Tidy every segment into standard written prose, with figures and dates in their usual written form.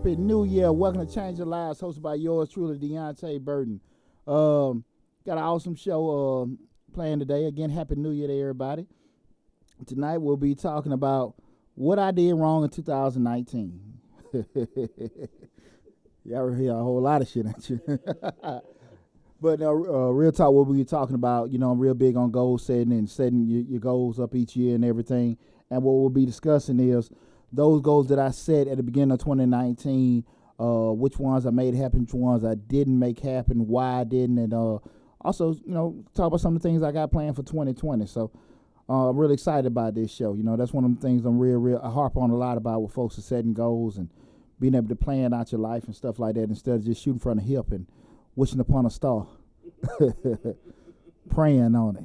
Happy New Year. Welcome to Change Your Lives, hosted by yours truly, Deonte Burden. Got an awesome show playing today. Again, Happy New Year to everybody. Tonight we'll be talking about what I did wrong in 2019. Y'all hear a whole lot of shit, ain't you? But real talk, we'll be talking about, I'm real big on goal setting and setting your goals up each year and everything. And what we'll be discussing is those goals that I set at the beginning of 2019, which ones I made happen, which ones I didn't make happen, why I didn't, and also, talk about some of the things I got planned for 2020. So I'm really excited about this show. That's one of the things I harp on a lot about with folks are setting goals and being able to plan out your life and stuff like that instead of just shooting from the hip and wishing upon a star, praying on it.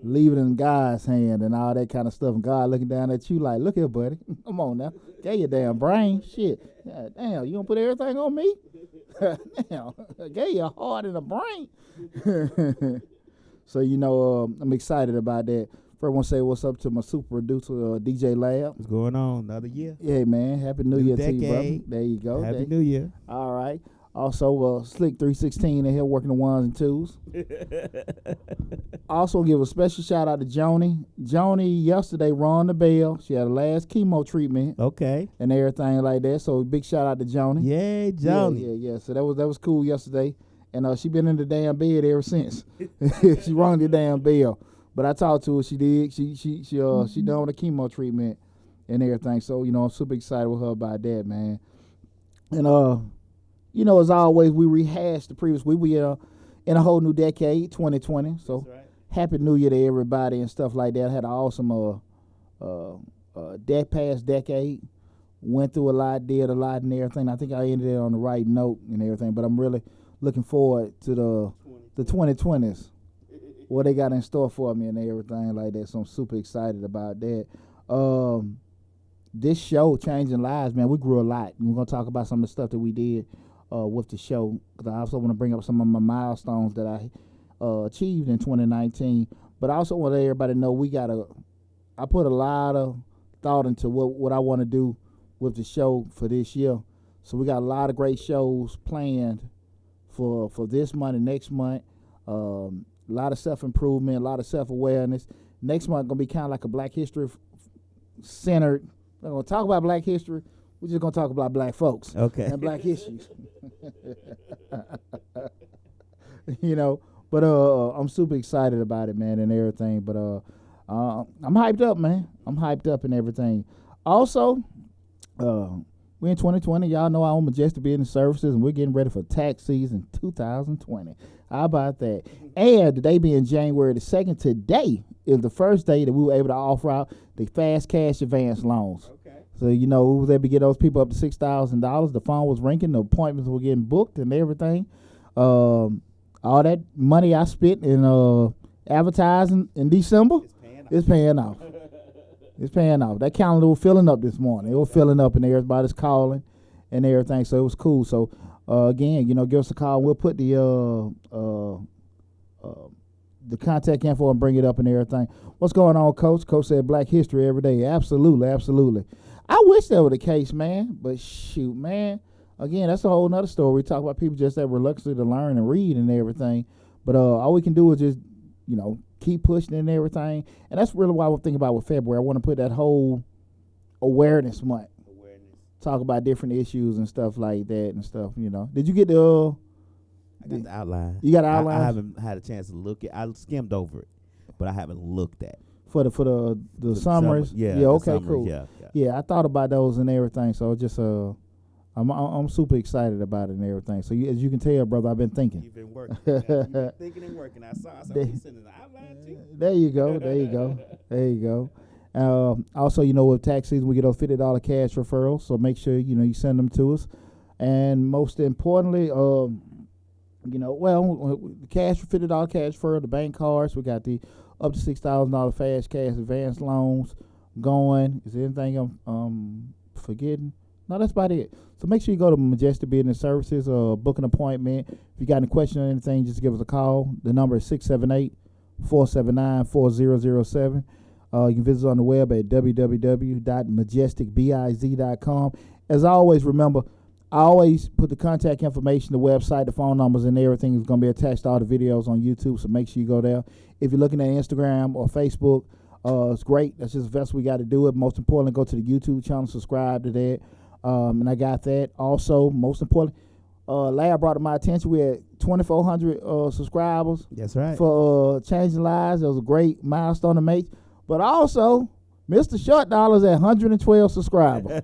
Leave it in God's hand and all that kind of stuff. And God looking down at you like, look here, buddy. Come on now. Get your damn brain. Shit. God, damn, you gonna put everything on me? Damn. Get your heart and a brain. So, I'm excited about that. First, I want to say what's up to my super producer, DJ Lab. What's going on? Another year. Yeah, man. Happy New Year to you, brother. There you go. Happy New Year. All right. Also, Slick 316 in here working the ones and twos. Also, give a special shout out to Joni. Joni yesterday rung the bell. She had her last chemo treatment. Okay. And everything like that. So big shout out to Joni. Yay, Joni. Yeah. So that was cool yesterday. And she been in the damn bed ever since. She rung the damn bell. But I talked to her. She did. She done the chemo treatment and everything. So I'm super excited with her about that, man. And as always, we rehashed the previous week. We in a whole new decade, 2020. So That's right. Happy New Year to everybody and stuff like that. I had an awesome past decade. Went through a lot, did a lot and everything. I think I ended it on the right note and everything. But I'm really looking forward to the 2020s, what they got in store for me and everything like that. So I'm super excited about that. This show, Changing Lives, man, we grew a lot. We're going to talk about some of the stuff that we did with the show, because I also want to bring up some of my milestones that I achieved in 2019. But I also want to let everybody know I put a lot of thought into what I want to do with the show for this year. So we got a lot of great shows planned for this month and next month. A lot of self-improvement, a lot of self-awareness. Next month going to be kind of like a Black History centered. We're going to talk about Black history. We're just going to talk about Black folks. Okay. And Black issues. But I'm super excited about it, man, and everything. But I'm hyped up, man. I'm hyped up and everything. Also, we're in 2020. Y'all know I own Majestic Business Services, and we're getting ready for tax season 2020. How about that? And today being January the 2nd, today is the first day that we were able to offer out the fast cash advance loans. Okay. So, we was able to get those people up to $6,000. The phone was ringing. The appointments were getting booked and everything. All that money I spent in advertising in December, it's paying off. It's paying off. That calendar was filling up this morning. It was filling up and everybody's calling and everything. So it was cool. So, again, give us a call. We'll put the contact info and bring it up and everything. What's going on, Coach? Coach said Black history every day. Absolutely, absolutely. I wish that were the case, man. But shoot, man. Again, that's a whole nother story. We talk about people just that reluctancy to learn and read and everything. But all we can do is just, keep pushing and everything. And that's really what I was thinking about with February. I want to put that whole awareness month. Talk about different issues and stuff like that and stuff, Did you get the... I got the outline. You got the outline? I haven't had a chance to look at. I skimmed over it, but I haven't looked at for the summaries. Yeah. Okay, summaries, cool. Yeah. I thought about those and everything. So just I'm super excited about it and everything. So as you can tell, brother, I've been thinking. You've been working. You've been thinking and working. I saw you sending the outline too. There you go. Also, with tax season, we get those $50 cash referrals. So make sure you send them to us. And most importantly, cash $50 cash referral, the bank cards. We got the up to $6,000 fast cash advance loans going. Is there anything I'm forgetting? No, that's about it. So make sure you go to Majestic Business Services, book an appointment. If you got any question or anything, just give us a call. The number is 678-479-4007. You can visit us on the web at www.majesticbiz.com. As always, remember, I always put the contact information, the website, the phone numbers, and everything is going to be attached to all the videos on YouTube, so make sure you go there. If you're looking at Instagram or Facebook, it's great. That's just the best we got to do it. Most importantly, go to the YouTube channel, subscribe to that. And I got that. Also, most important, Lab brought to my attention, we had 2,400 subscribers. That's right. For Changing Lives. It was a great milestone to make. But also, Mr. Short Dollars at 112 subscribers.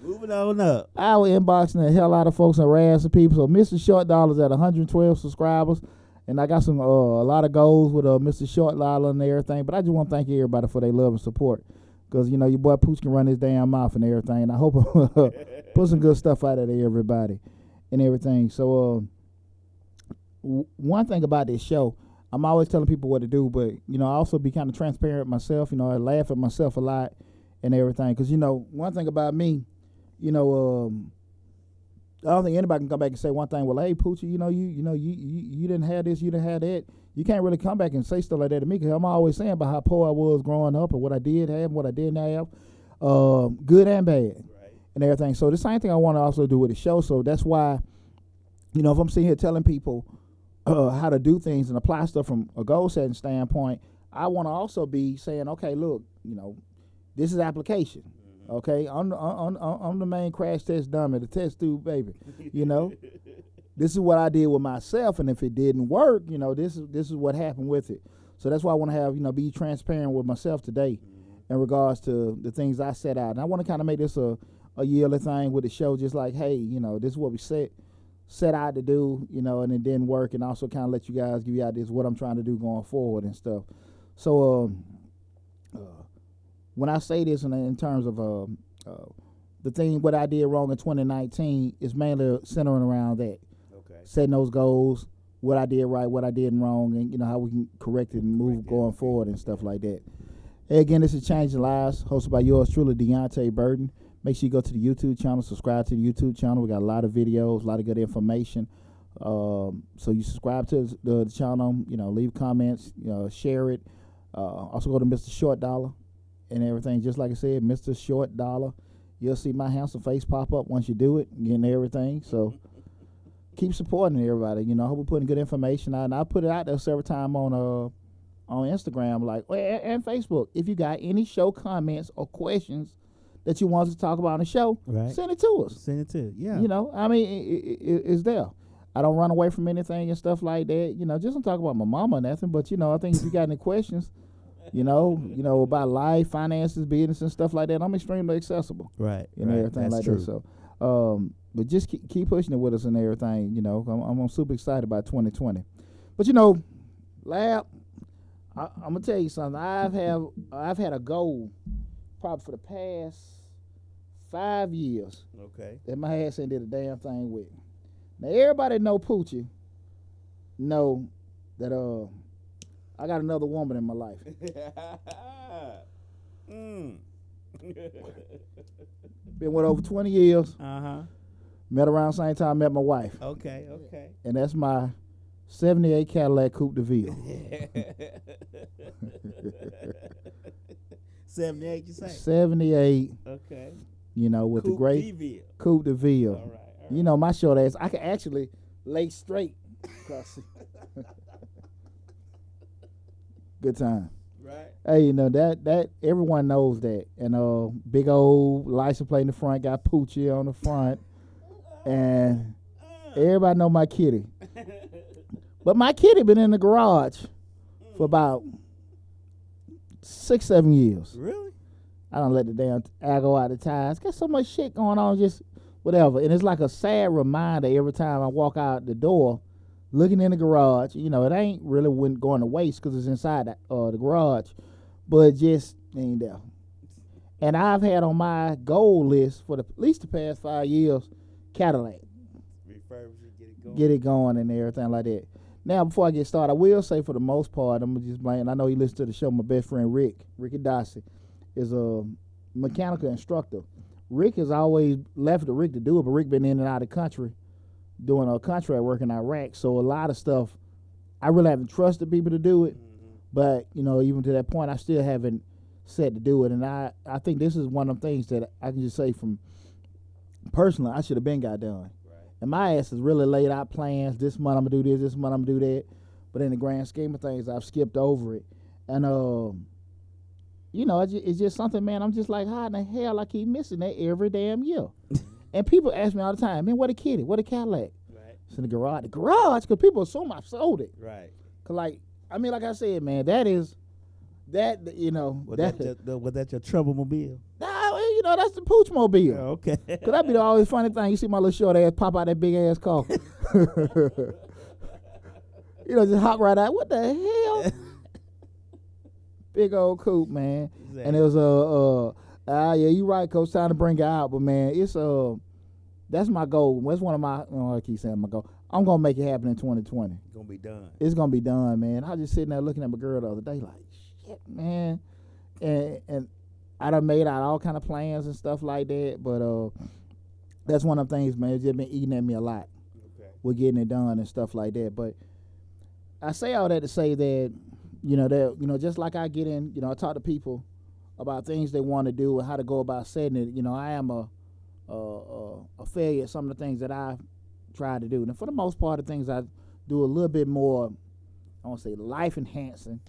Moving on up. I was inboxing the hell out of folks and harassing people. So Mr. Short Dollars at 112 subscribers. And I got some a lot of goals with Mr. Short Dollar and everything. But I just want to thank everybody for their love and support. Because, you know, your boy Pooch can run his damn mouth and everything. And I hope put some good stuff out of there, everybody, and everything. So one thing about this show, I'm always telling people what to do. But, you know, I also be kind of transparent myself. You know, I laugh at myself a lot and everything. Because, you know, one thing about me, you know, I don't think anybody can come back and say one thing. Well, hey, Poochie, you didn't have this, you didn't have that. You can't really come back and say stuff like that to me because I'm always saying about how poor I was growing up and what I did have and what I didn't have, good and bad, right, and everything. So the same thing I want to also do with the show. So that's why, you know, if I'm sitting here telling people how to do things and apply stuff from a goal setting standpoint, I want to also be saying, okay, look, you know, this is application. Okay, I'm the main crash test dummy, the test tube baby. You know, this is what I did with myself, and if it didn't work, you know, this is what happened with it. So that's why I want to have, you know, be transparent with myself today in regards to the things I set out. And I want to kind of make this a yearly thing with the show, just like, hey, you know, this is what we set out to do, you know, and it didn't work, and also kind of let you guys give you ideas what I'm trying to do going forward and stuff. So when I say this in terms of the thing, what I did wrong in 2019 is mainly centering around that. Okay. Setting those goals, what I did right, what I did wrong, and, you know, how we can correct it and move going forward and stuff like that. Hey, again, this is Changing Lives, hosted by yours truly, Deonte Burden. Make sure you go to the YouTube channel, subscribe to the YouTube channel. We got a lot of videos, a lot of good information. So you subscribe to the channel, you know, leave comments, you know, share it. Also go to Mr. Short Dollar and everything. Just like I said, Mr. Short Dollar. You'll see my handsome face pop up once you do it, getting everything. So keep supporting everybody. You know, I hope we're putting good information out. And I put it out there several times on Instagram, like, and Facebook. If you got any show comments or questions that you want us to talk about on the show, right, send it to us. Send it to, yeah. You know, I mean, it's there. I don't run away from anything and stuff like that. You know, just don't talk about my mama or nothing. But, you know, I think if you got any questions, you know about life, finances, business, and stuff like that, I'm extremely accessible. Right. And everything That's like true. that. So, but just keep pushing it with us and everything. You know, I'm super excited about 2020. But, you know, Lab, I'm gonna tell you something. I've had a goal probably for the past 5 years. Okay. That my ass ain't did a damn thing with. Now everybody know Poochie know that I got another woman in my life. Been with over 20 years. Met around the same time I met my wife. Okay. And that's my 78 Cadillac Coupe deVille. 78, you say? 78. Okay. You know, with Coupe the great deVille. Coupe deVille. All right. You know, my short ass, I can actually lay straight. Good time. Right. Hey, you know, that everyone knows that. And big old license plate in the front, got Poochie on the front. And everybody know my kitty. But my kitty been in the garage for about 6-7 years. Really? I don't let the damn go out of the tires. Got so much shit going on, just whatever. And it's like a sad reminder every time I walk out the door, looking in the garage. You know, it ain't really going to waste because it's inside the garage, but it just ain't there. And I've had on my goal list for at least the past 5 years, Cadillac. Refurbish it, get it going and everything like that. Now, before I get started, I will say for the most part, I'm just blame. I know you listen to the show. My best friend Ricky Dossie, is a mechanical instructor. Rick has always left to Rick to do it, but Rick been in and out of the country doing a contract work in Iraq. So a lot of stuff, I really haven't trusted people to do it. But, you know, even to that point, I still haven't said to do it. And I think this is one of them things that I can just say from personally, I should have been got done. Right. And my ass has really laid out plans. This month I'm gonna do this month I'm gonna do that. But in the grand scheme of things, I've skipped over it. And you know, it's just something, man. I'm just like, how in the hell I keep missing that every damn year? And people ask me all the time, man, what a kitty, what a Cadillac? Right. It's in the garage. The garage, because people assume I've sold it. Right. Cause like, I mean, like I said, man, that is, that, you know. Was that your troublemobile? Nah, you know, that's the pooch mobile. Oh, okay. Cause that'd be the always funny thing. You see my little short ass pop out that big ass car. You know, just hop right out. What the hell? Big old coupe, man. Exactly. And it was yeah, you right, Coach. Time to bring it out, but man, it's that's my goal. That's one of my. I keep saying my goal. I'm gonna make it happen in 2020. It's gonna be done. It's gonna be done, man. I was just sitting there looking at my girl the other day, like, shit, man. And I done made out all kind of plans and stuff like that, but that's one of the things, man. It's just been eating at me a lot. Okay. With getting it done and stuff like that, but I say all that to say that, you know, just like I get in, you know, I talk to people about things they want to do and how to go about setting it. You know, I am a failure at some of the things that I try to do. And for the most part, the things I do a little bit more, I won't say life enhancing,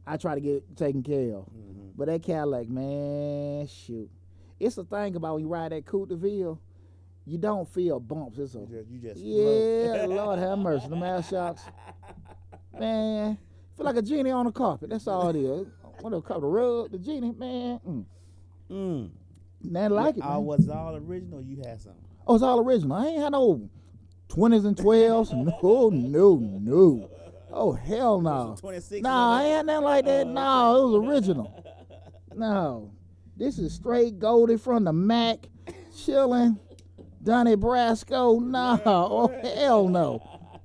I try to get taken care of. Mm-hmm. But that Cadillac, man, shoot. It's a thing about when you ride that Coupe deVille, you don't feel bumps. It's you just yeah, Lord have mercy. The ass shocks. Man, feel like a genie on the carpet. That's all it is. What the carpet, the rug, the genie, man. Nothing like it, man. Was it all original or you had something? Oh, it's all original. I ain't had no 20s and 12s. No. Oh, hell no. Nah, I ain't had nothing like that. No, it was original. No. This is straight Goldie from the Mac, chilling, Donnie Brasco. No. Oh, hell no.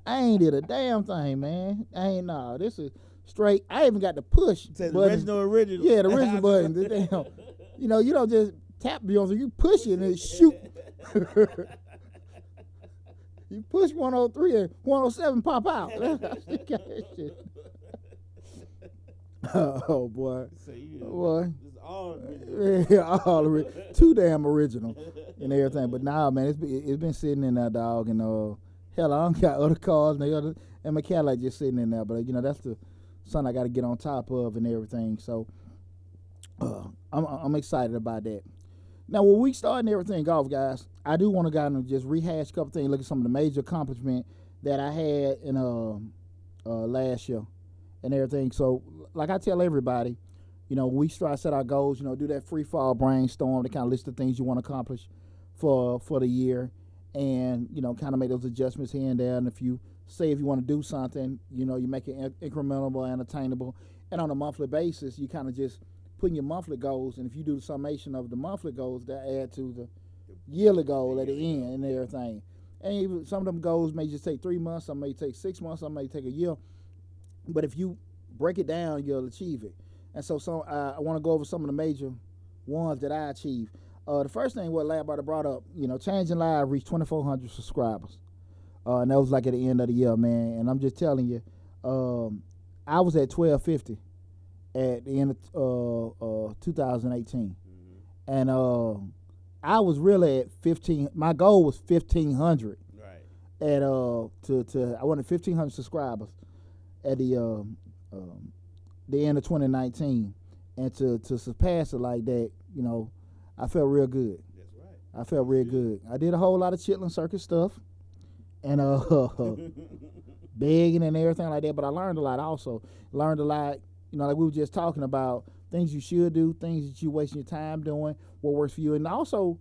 I ain't did a damn thing, man. This is straight. I even got the push button. Original. Yeah, the original button. The damn, you know, you don't just tap the on, you push it and it shoot. You push 103 and 107 pop out. Oh boy. Boy. All original. Yeah, all original. Too damn original and everything. But nah, man, it's been sitting in that dog, and hell, I don't got other cars and my Cadillac just sitting in there. But you know, that's the something I got to get on top of and everything. So I'm excited about that. Now, when we starting everything off, guys, I do want to go and just rehash a couple things, look at some of the major accomplishments that I had in last year and everything. So, like I tell everybody, you know, we try to set our goals, you know, do that free fall brainstorm to kind of list the things you want to accomplish for the year, and, you know, kind of make those adjustments here and there. And if you want to do something, you know, you make it incremental and attainable. And on a monthly basis, you kind of just putting your monthly goals, and if you do the summation of the monthly goals, that add to the yearly goal at the end and everything. And even some of them goals may just take 3 months, some may take 6 months, some may take a year. But if you break it down, you'll achieve it. And so I want to go over some of the major ones that I achieved. The first thing what Lab Brother brought up, you know, Changing Live reached 2,400 subscribers. And that was like at the end of the year, man. And I'm just telling you, I was at 1,250 at the end of 2018. Mm-hmm. And I was really at 15. My goal was 1,500. Right. At I wanted 1,500 subscribers at the end of 2019, and to surpass it like that, you know, I felt real good. That's right. I felt real good. I did a whole lot of Chitlin Circus stuff, and begging and everything like that. But I learned a lot. Also learned a lot. You know, like we were just talking about things you should do, things that you wasting your time doing, what works for you. And also,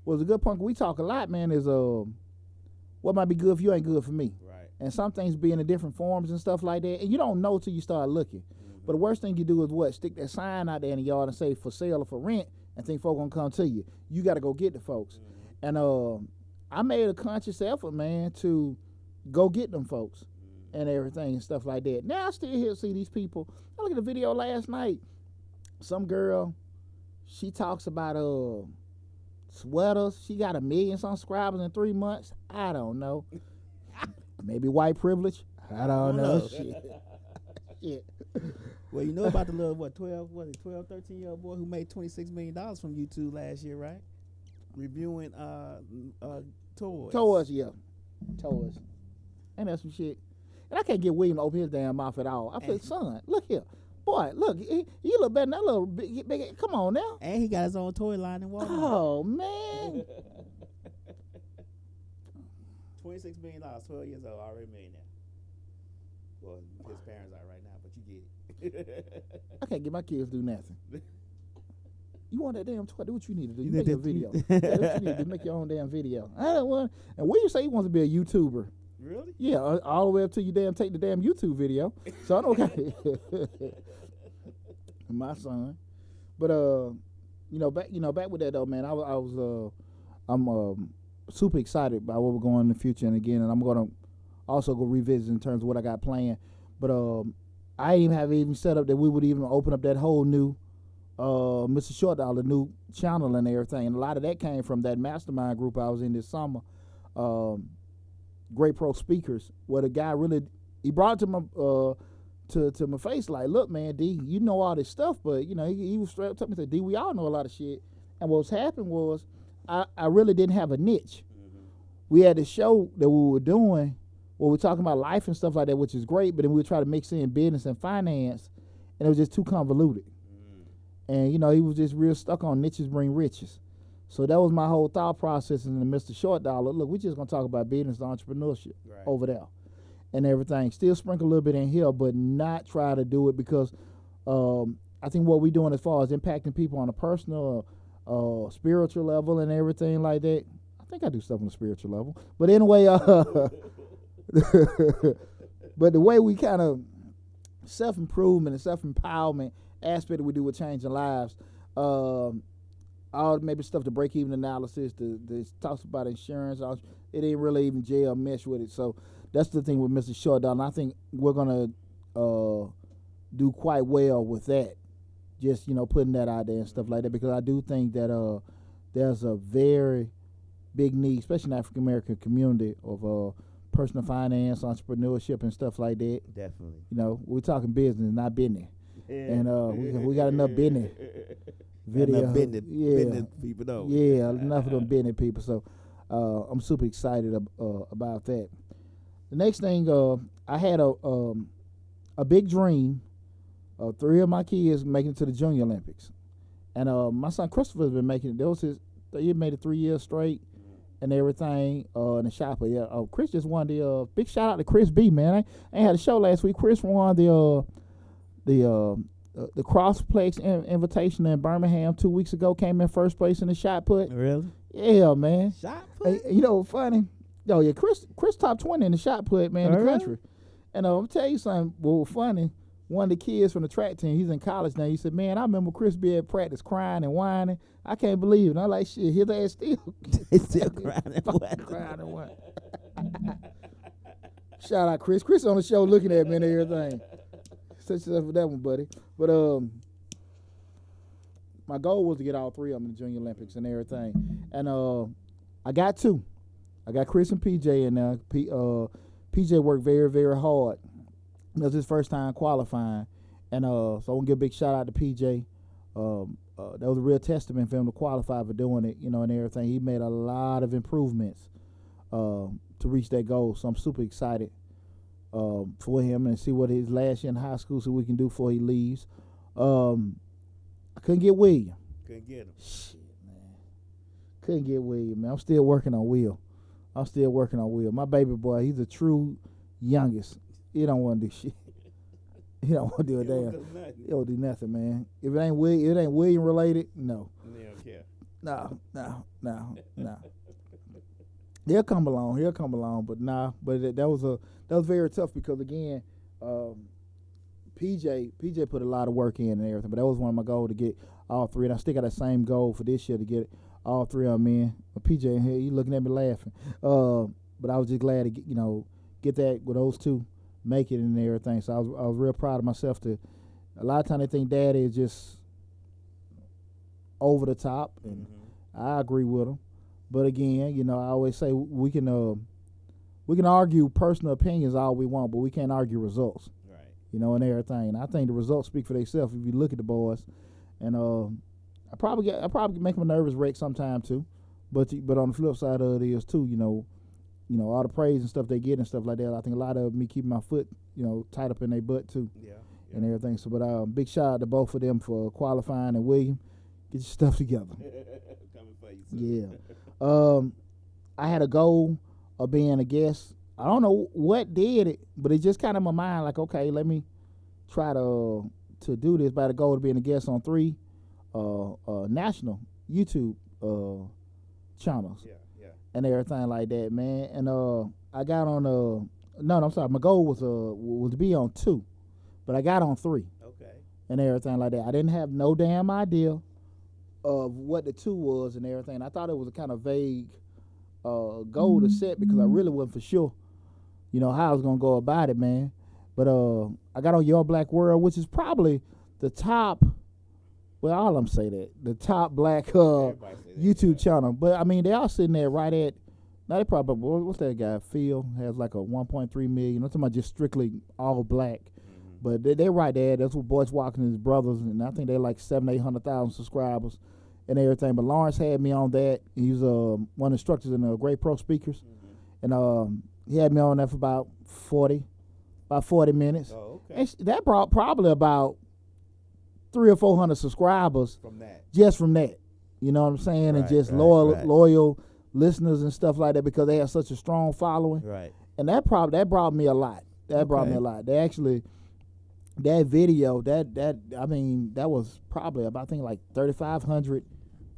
was a good point. We talk a lot, man. Is what might be good for you ain't good for me. Right. And some things be in the different forms and stuff like that, and you don't know till you start looking. Mm-hmm. But the worst thing you do is what? Stick that sign out there in the yard and say for sale or for rent, and think folk gonna come to you. You got to go get the folks. Mm-hmm. And I made a conscious effort, man, to go get them folks and everything and stuff like that. Now I still here to see these people. I looked at the video last night. Some girl, she talks about sweaters. She got 1 million subscribers in 3 months. I don't know. Maybe white privilege. I don't know. Shit. Well, you know about the little 13-year-old boy who made $26 million from YouTube last year, right? reviewing toys. Toys, yeah. Toys. And that's some shit. And I can't get William to open his damn mouth at all. I feel, son, look here. Boy, look, you look better than that little big. Come on now. And he got his own toy line in Walmart. Oh, man. $26 million, 12 years old, already millionaire. Well, his parents are right now, but you get it. I can't get my kids to do nothing. You want that damn toy? Do what you need to do. You You make need a to- video. Yeah, what you need to do, make your own damn video. I don't want. And when you say he wants to be a YouTuber, Really? yeah, all the way up to you take the damn YouTube video. So I don't okay. My son, but back with that though, man. I'm super excited about what we're going in the future, and I'm gonna also go revisit in terms of what I got planned. But I didn't have even set up that we would even open up that whole new Mr. Short Dollar new channel and everything. And a lot of that came from that mastermind group I was in this summer. Great Pro Speakers, where the guy really he brought it to my to my face like, look, man, D, you know all this stuff, but he was straight up to me and said, D, we all know a lot of shit. And what's happened was I really didn't have a niche. Mm-hmm. We had a show that we were doing where we were talking about life and stuff like that, which is great, but then we would try to mix in business and finance, and it was just too convoluted. And he was just real stuck on niches bring riches. So that was my whole thought process in the Mr. Short Dollar. Look, we're just gonna talk about business and entrepreneurship over there and everything. Still sprinkle a little bit in here, but not try to do it because I think what we're doing as far as impacting people on a personal, spiritual level and everything like that. I think I do stuff on a spiritual level, but anyway, but the way we kind of self-improvement and self-empowerment aspect that we do with changing lives, all maybe stuff to break even analysis, the talks about insurance, it ain't really even gel mesh with it. So that's the thing with Mr. Short Dollar. And I think we're gonna do quite well with that. Just putting that out there and stuff like that, because I do think that there's a very big need, especially in the African American community, of personal finance, entrepreneurship, and stuff like that. Definitely. We're talking business, not business. And we got enough business video. Enough business people though. Yeah, enough of them business people. So I'm super excited about that. The next thing, I had a big dream of 3 of my kids making it to the Junior Olympics, and my son Christopher's been making it. He made it 3 years straight and everything in the shop. But yeah, Chris just won the big shout out to Chris B, man. I had a show last week. Chris won the Crossplex invitation in Birmingham 2 weeks ago. Came in first place in the shot put. Really? Yeah, man. Shot put? Hey, funny. Oh yeah, Chris top 20 in the shot put, man, in the country. And I'll tell you something. Well, funny. One of the kids from the track team, he's in college now. He said, "Man, I remember Chris be at practice crying and whining. I can't believe it." And I'm like, "Shit, his ass still, He's still crying and whining. crying and whining." Shout out Chris. Chris on the show looking at me and everything. Such stuff for that one, buddy. But my goal was to get all 3 of them in the Junior Olympics and everything. And I got 2. I got Chris and PJ in there. PJ worked very, very hard. It was his first time qualifying. And so I want to give a big shout out to PJ. That was a real testament for him to qualify for doing it, and everything. He made a lot of improvements to reach that goal. So I'm super excited for him and see what his last year in high school so we can do before he leaves. I couldn't get William. Couldn't get him. Shit, man. Couldn't get William, man. I'm still working on Will. My baby boy, he's a true youngest. He don't want to do shit. He don't want to do a damn. He don't do nothing, man. If it ain't William related, no. They don't care. No. He'll come along, but nah. But that was very tough because again, PJ put a lot of work in and everything. But that was one of my goals to get all 3, and I still got that same goal for this year to get all 3 of them in. But PJ in here, he looking at me laughing. But I was just glad to get that with those 2, make it and everything. So I was real proud of myself. A lot of times they think daddy is just over the top, and I agree with them. But again, I always say we can argue personal opinions all we want, but we can't argue results. Right. And everything. And I think the results speak for themselves if you look at the boys. And I probably make them a nervous wreck sometime too. But on the flip side of it is too, all the praise and stuff they get and stuff like that. I think a lot of me keeping my foot, tied up in their butt too. Yeah. And everything. So, but big shout out to both of them for qualifying, and William, get your stuff together. Coming for you, Yeah. I had a goal of being a guest. I don't know what did it, but it just kind of in my mind, like, okay, let me try to do this. But I had a goal of being a guest on 3 national YouTube channels. Yeah. And everything like that, man. And I got on I'm sorry, my goal was to be on 2, but I got on 3. Okay. And everything like that. I didn't have no damn idea of what the 2 was and everything. I thought it was a kind of vague goal to set because I really wasn't for sure, how I was gonna go about it, man. But I got on Your Black World, which is probably the top. Well, all I'm say that the top black YouTube channel. But I mean, they all sitting there right at. Now they probably what's that guy? Phil has like a 1.3 million. I'm talking about just strictly all black. But they're right there. That's what Boyce Walker and his brothers, and I think they're like 700,000-800,000 subscribers and everything. But Lawrence had me on that. He was one of the instructors in the Great Pro Speakers, and he had me on that for about 40 minutes. Oh, okay. And that brought probably about 300 or 400 subscribers From that. just from that. You know what I'm saying? And just loyal listeners and stuff like that because they have such a strong following. Right. And that brought me a lot. Brought me a lot. They actually. That video, that was probably about, I think, like 3,500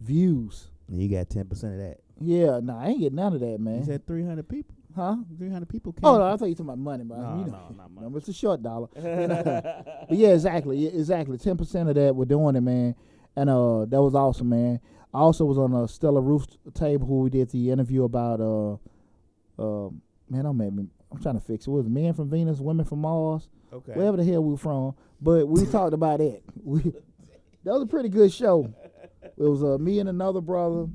views. You got 10% of that. Yeah, I ain't get none of that, man. You said 300 people? Huh? 300 people came. Oh, no, I thought you talking about money, but No, not money. No, it's a short dollar. But yeah, exactly. 10% of that we're doing it, man. And that was awesome, man. I also was on a Stella Roof table who we did the interview about, I'm trying to fix it. It was Men from Venus, Women from Mars. Okay. Wherever the hell we were from, but we talked about that. That was a pretty good show. It was me and another brother,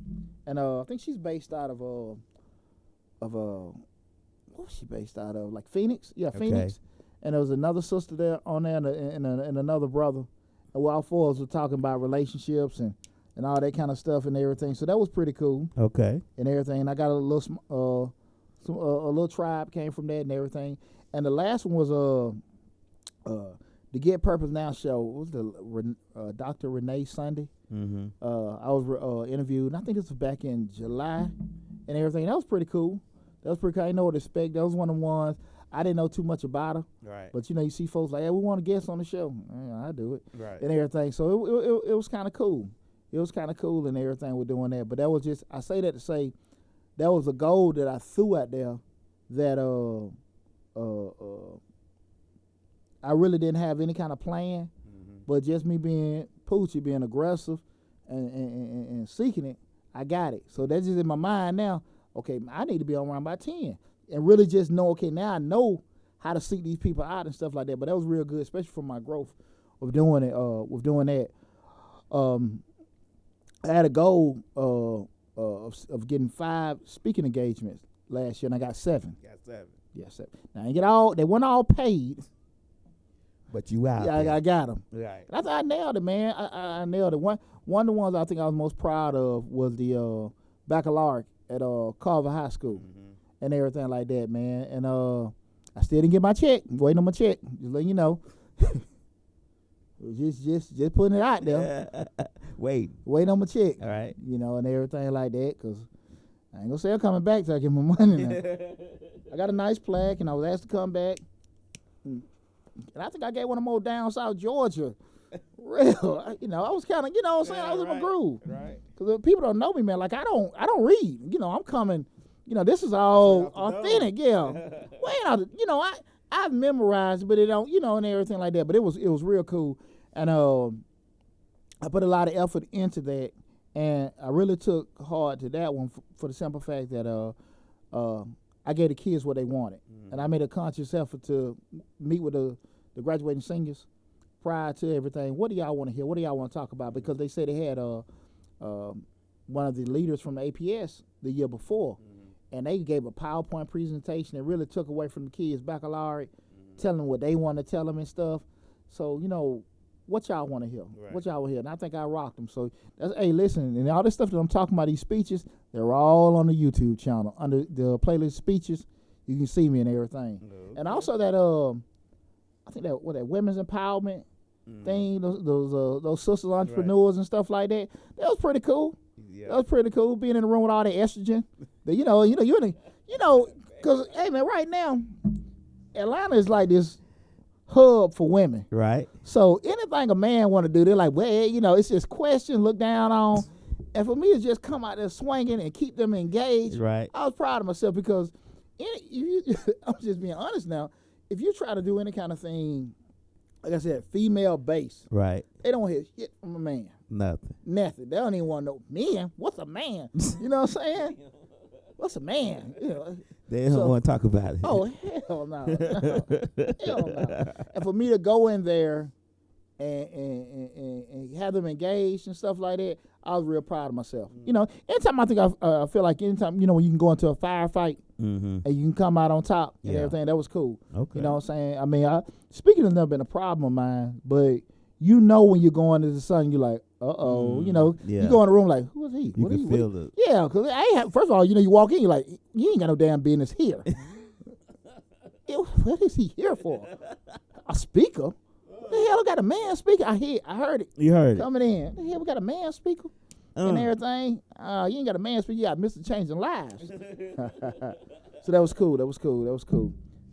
and I think she's based out of what was she based out of? Like Phoenix, yeah, Phoenix. And there was another sister there on there, and another brother, and we all 4 of us were talking about relationships and all that kind of stuff and everything. So that was pretty cool. Okay. And everything. And I got a little tribe came from that and everything. And the last one was the Get Purpose Now show. What was the Dr. Renee Sunday? Mm-hmm. I was interviewed, and I think this was back in July and everything. That was pretty cool. I didn't know what to expect. That was one of the ones I didn't know too much about her. Right. But you see folks like, hey, we want a guest on the show. Yeah, I do it. Right. And everything. So it was kind of cool. It was kind of cool and everything we're doing that. But that was just, I say that to say, that was a goal that I threw out there that I really didn't have any kind of plan, but just me being Poochie, being aggressive and seeking it, I got it. So that's just in my mind now. Okay, I need to be on around by 10 and really just know, okay, now I know how to seek these people out and stuff like that. But that was real good, especially for my growth of doing it, with doing that. I had a goal of getting 5 speaking engagements last year, and I got 7. Got 7. Yeah, 7. Now, I ain't get all, they weren't all paid. But you out. Yeah, I got them. Right. And I thought I nailed it, man. I nailed it. One of the ones I think I was most proud of was the baccalaureate at Carver High School and everything like that, man. And I still didn't get my check. I'm waiting on my check. Just letting you know. just putting it out there. Waiting on my check. All right. And everything like that, because I ain't gonna say I'm coming back till I get my money now. I got a nice plaque, and I was asked to come back. And I think I gave one of them old down South Georgia. Real. I was kind of, I was in my groove. Right. Because people don't know me, man. Like, I don't read. I'm coming, this is all authentic. Yeah. Well, I've memorized, but it don't, and everything like that. But it was real cool. And I put a lot of effort into that. And I really took hard to that one for the simple fact that I gave the kids what they wanted. And I made a conscious effort to meet with the graduating seniors prior to everything. What do y'all want to hear? What do y'all want to talk about? Because they said they had one of the leaders from the APS the year before, and they gave a PowerPoint presentation that really took away from the kids' baccalaureate, telling them what they want to tell them and stuff. So, what y'all want to hear? Right. What y'all want to hear? And I think I rocked them. So, hey, listen, and all this stuff that I'm talking about, these speeches, they're all on the YouTube channel under the playlist speeches. You can see me and everything. Okay. And also that I think that women's empowerment thing, those sisters entrepreneurs and stuff like that. That was pretty cool. Yeah. That was pretty cool. Being in the room with all the estrogen. That because hey man, right now, Atlanta is like this hub for women. Right. So anything a man want to do, they're like, well, it's just question, look down on. And for me to just come out there swinging and keep them engaged, Right. I was proud of myself because I'm just being honest now. If you try to do any kind of thing, like I said, female based, Right. they don't hear shit from a man. Nothing. They don't even want to know, man, what's a man? You know what I'm saying? What's a man? They don't want to talk about it. Oh, hell no. Hell no. And for me to go in there and have them engaged and stuff like that, I was real proud of myself. Anytime I think I feel like anytime, when you can go into a firefight and you can come out on top and everything, that was cool. Okay. You know what I'm saying? I mean, speaking has never been a problem of mine, but when you're going to the sun, you're like, uh-oh. You go in the room like, who is he? You can feel it. Yeah, because first of all, you walk in, you're like, you ain't got no damn business here. What is he here for? A speaker? The hell, we got a man speaker. I heard it. You heard coming in. The hell, we got a man speaker and everything. You ain't got a man speaker. You got Mr. Changing Lives. So that was cool.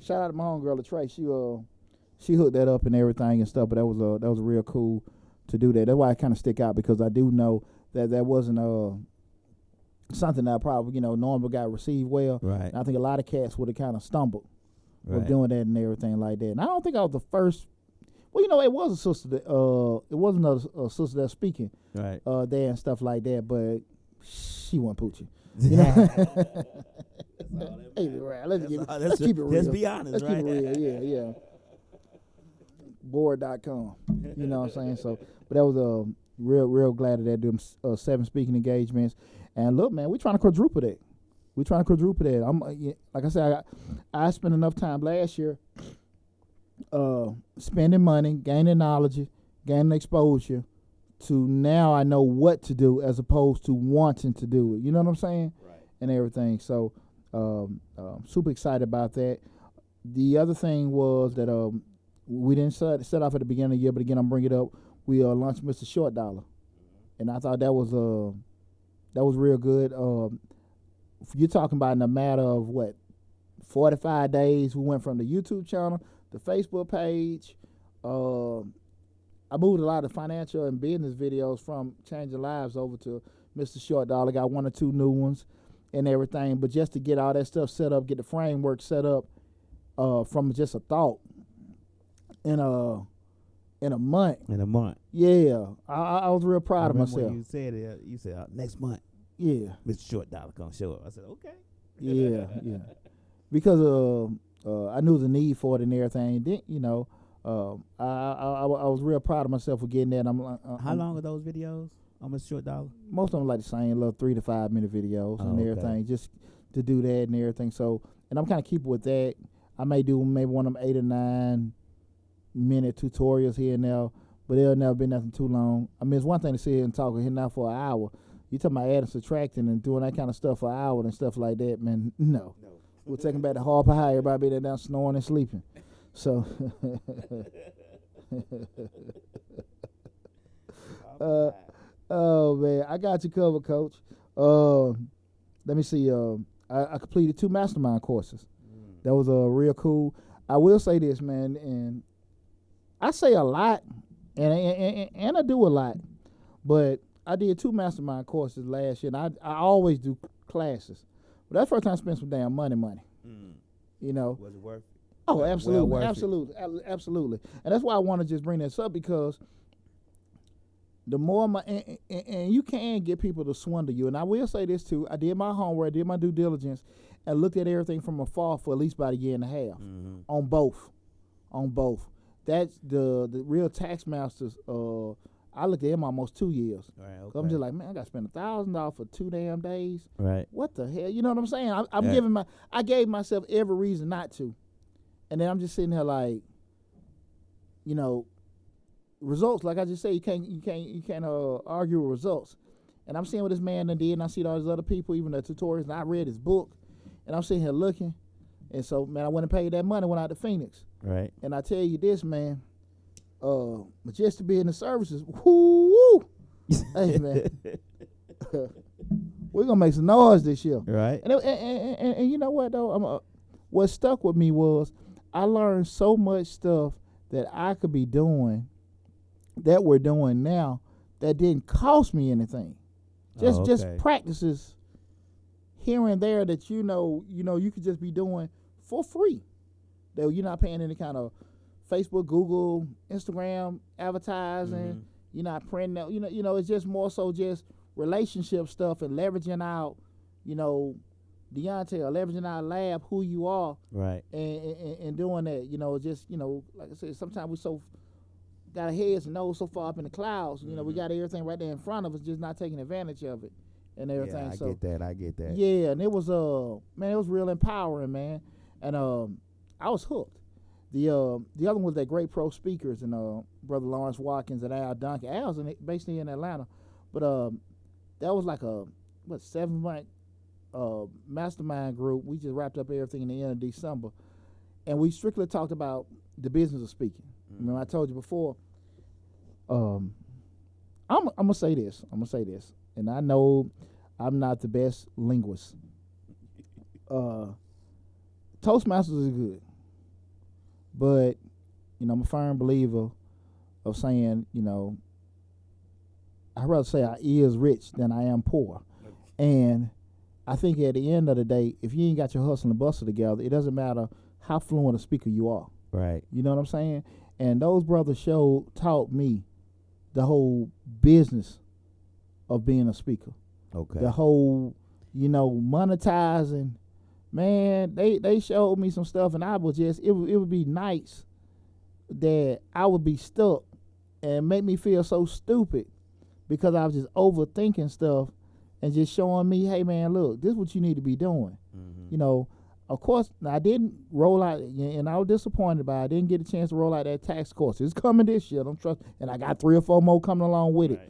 Shout out to my homegirl, Trey. She hooked that up and everything and stuff. But that was real cool to do that. That's why I kind of stick out because I do know that wasn't something that I probably normally got received well. Right. And I think a lot of cats would have kind of stumbled with Right. doing that and everything like that. And I don't think I was the first. Well, it was a sister that it wasn't a sister that's speaking Right. there and stuff like that, but she wasn't poochie. Hey, right. Let's keep it real. Let's be honest, Let's right? keep it real. Yeah. Board.com. You know what I'm saying? So, but that was real glad of that. Them 7 speaking engagements, and look, man, we trying to quadruple that. I'm like I said, I spent enough time last year. Spending money, gaining knowledge, gaining exposure to now I know what to do as opposed to wanting to do it. You know what I'm saying? Right. And everything. So super excited about that. The other thing was that we didn't set off at the beginning of the year, but again, I'm bringing it up. We launched Mr. Short Dollar. And I thought that was real good. You're talking about in a matter of 45 days, we went from the YouTube channel, the Facebook page. I moved a lot of financial and business videos from Changing Lives over to Mr. Short Dollar. Got 1 or 2 new ones and everything. But just to get all that stuff set up, get the framework set up from just a thought in a month. Yeah, I was real proud of myself. When you said it, you said next month. Yeah, Mr. Short Dollar gonna show up. I said okay. Yeah. Because I knew the need for it and everything. Then I was real proud of myself for getting that. How long are those videos on Mr. Short Dollar? Most of them like the same, little 3 to 5 minute videos and everything, just to do that and everything. So, and I'm kind of keeping with that. I may do maybe one of them 8 or 9 minute tutorials here and there, but it'll never be nothing too long. I mean, it's one thing to sit here and talk here now for an hour. You talking about adding, subtracting, and doing that kind of stuff for an hour and stuff like that, man? No. We're taking back the hard high. Everybody be there down snoring and sleeping. So, oh man, I got you covered, Coach. Let me see. I completed 2 mastermind courses. That was real cool. I will say this, man, and I say a lot, and I do a lot, but I did 2 mastermind courses last year, and I always do classes. But that's the first time I spent some damn money. You know. Was it worth it? Oh, absolutely, Well absolutely. And that's why I want to just bring this up, because the more and you can get people to swindle you. And I will say this too: I did my homework, I did my due diligence, and looked at everything from afar for at least about a year and a half on both. That's the real tax masters. I looked at them almost 2 years. Right, okay. I'm just like, man, I got to spend $1,000 for 2 damn days. Right. What the hell? You know what I'm saying? I gave myself every reason not to, and then I'm just sitting there like, results, like I just said, you can't argue with results. And I'm seeing what this man done did, and I see all these other people, even the tutorials, and I read his book, and I'm sitting here looking, and so, man, I went and paid that money, went out to Phoenix. Right. And I tell you this, man, Majestic Business Services, whoo, hey, man, we're going to make some noise this year. Right. And you know what, though? What stuck with me was I learned so much stuff that I could be doing, that we're doing now, that didn't cost me anything. Just practices here and there that you could just be doing for free. That you're not paying any kind of Facebook, Google, Instagram advertising. Mm-hmm. You're not printing out. It's just more so just relationship stuff and leveraging out, Deonte, or leveraging our lab, who you are, right, and doing that. Like I said, sometimes we so got our heads and nose so far up in the clouds. Mm-hmm. We got everything right there in front of us, just not taking advantage of it and everything. Yeah, I get that. Yeah, and it was it was real empowering, man, and I was hooked. The other one was that Great Pro Speakers and Brother Lawrence Watkins and Al Duncan. Al's basically in Atlanta, but that was like a 7-month mastermind group. We just wrapped up everything in the end of December, and we strictly talked about the business of speaking. Mm-hmm. Remember I told you before. I'm gonna say this, and I know I'm not the best linguist. Toastmasters is good, but I'm a firm believer of saying, I'd rather say I is rich than I am poor. Okay. And I think at the end of the day, if you ain't got your hustle and bustle together, it doesn't matter how fluent a speaker you are. Right. You know what I'm saying? And those brothers taught me the whole business of being a speaker. Okay. The whole, monetizing. Man, they showed me some stuff, and I was it would be nice that I would be stuck and make me feel so stupid because I was just overthinking stuff and just showing me, hey, man, look, this is what you need to be doing. Mm-hmm. Of course, I didn't roll out, and I was disappointed by it. I didn't get a chance to roll out that tax course. It's coming this year, don't trust, and I got 3 or 4 more coming along with it.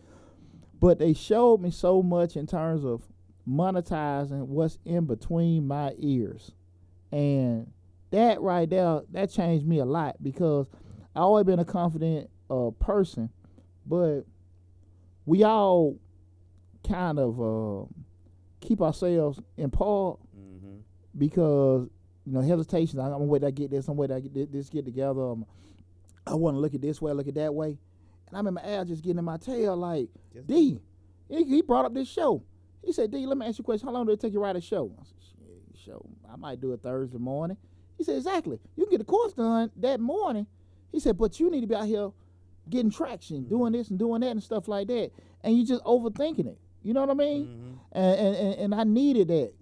But they showed me so much in terms of monetizing what's in between my ears, and that right there, that changed me a lot because I always been a confident person, but we all kind of keep ourselves in part because hesitations. I'm gonna wait till I get this. I'm waiting till I get this get together. I want to look at this way, look at that way, and I remember Al just getting in my tail like, D, he brought up this show. He said, D, let me ask you a question. How long did it take you to write a show? I said, show. I might do it Thursday morning. He said, exactly. You can get the course done that morning. He said, but you need to be out here getting traction, doing this and doing that and stuff like that. And you just overthinking it. You know what I mean? Mm-hmm. And I needed that,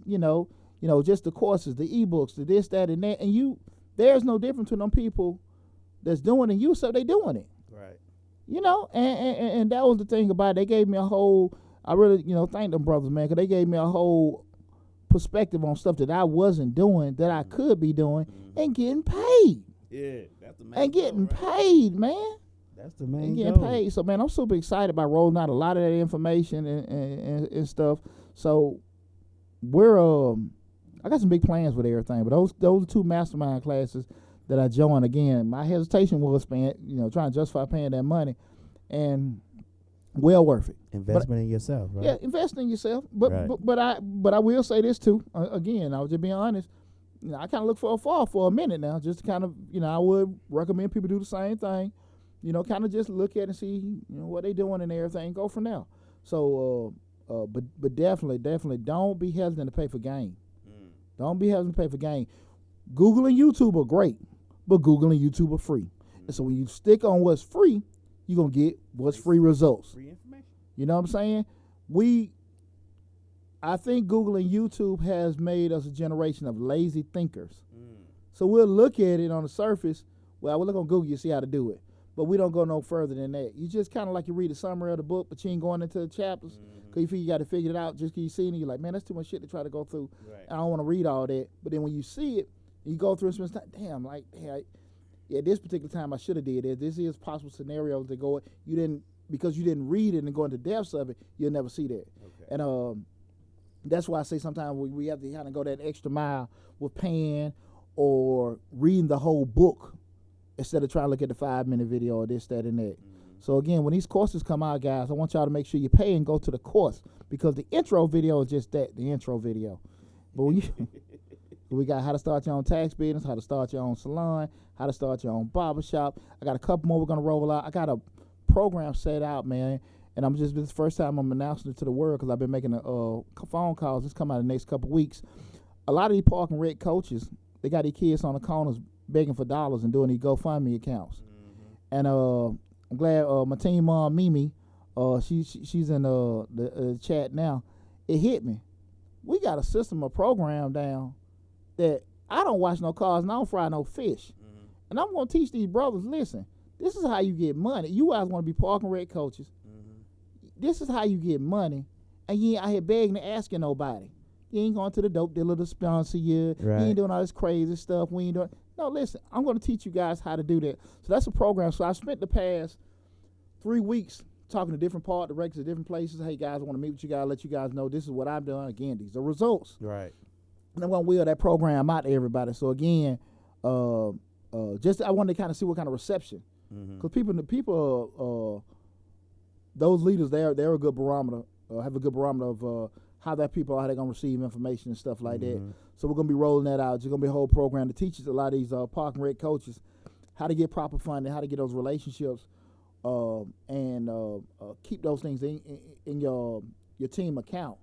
just the courses, the ebooks, the this, that, and that. And there's no difference between them people that's doing it and you, so they doing it. Right. And that was the thing about it. They gave me a whole, I really, thank them brothers, man, because they gave me a whole perspective on stuff that I wasn't doing, that I could be doing, and getting paid. Yeah, that's the main and getting goal, right? paid, man. That's the main and getting goal. paid. So, man, I'm super excited about rolling out a lot of that information and stuff. So, I got some big plans with everything, but those are 2 mastermind classes that I joined. Again, my hesitation was trying to justify paying that money, and well worth it. Investment in yourself, right? Yeah, invest in yourself. But right. but I will say this too. Again, I was just being honest. I kind of look for a fall for a minute now, just to kind of I would recommend people do the same thing. Kind of just look at it and see what they doing and everything. Go from there. So but definitely don't be hesitant to pay for game. Don't be hesitant to pay for game. Google and YouTube are great, but Google and YouTube are free. And so when you stick on what's free, you're going to get what's free results. Free information. You know what I'm saying? I think Google and YouTube has made us a generation of lazy thinkers. So we'll look at it on the surface. Well, we'll look on Google, you see how to do it. But we don't go no further than that. You just kind of like you read a summary of the book, but you ain't going into the chapters because you feel you got to figure it out just because you see it. And you're like, man, that's too much shit to try to go through. Right. I don't want to read all that. But then when you see it, you go through it, damn, yeah, this particular time I should have did it. This is possible scenarios that go, because you didn't read it and go into depths of it, you'll never see that. Okay. And that's why I say sometimes we have to kind of go that extra mile with paying or reading the whole book instead of trying to look at the 5-minute video or this, that, and that. So again, when these courses come out, guys, I want y'all to make sure you pay and go to the course, because the intro video is just that, the intro video. But when we got how to start your own tax business, how to start your own salon, how to start your own barbershop. I got a couple more we're going to roll out. I got a program set out, man, and this is the first time I'm announcing it to the world, because I've been making phone calls. This come out in the next couple of weeks. A lot of these park and rec coaches, they got these kids on the corners begging for dollars and doing these GoFundMe accounts. And I'm glad my team mom, Mimi, she's in the chat now. It hit me. We got a system, a program down that I don't wash no cars and I don't fry no fish. And I'm going to teach these brothers, listen, this is how you get money. You guys want to be park and rec coaches. This is how you get money. And you ain't out here begging and asking nobody. You ain't going to the dope dealer to sponsor you. Right. You ain't doing all this crazy stuff. We ain't doing. No, listen, I'm going to teach you guys how to do that. So that's a program. So I spent the past 3 weeks talking to different directors at different places. Hey, guys, I want to meet with you guys, let you guys know this is what I'm doing. Again, these are results. Right. And I'm going to wheel that program out to everybody. So again, I wanted to kind of see what kind of reception. Because people, those leaders, they're a good barometer, have a good barometer of how they're going to receive information and stuff like that. So we're going to be rolling that out. It's going to be a whole program to teach a lot of these park and rec coaches how to get proper funding, how to get those relationships, and keep those things in your team account.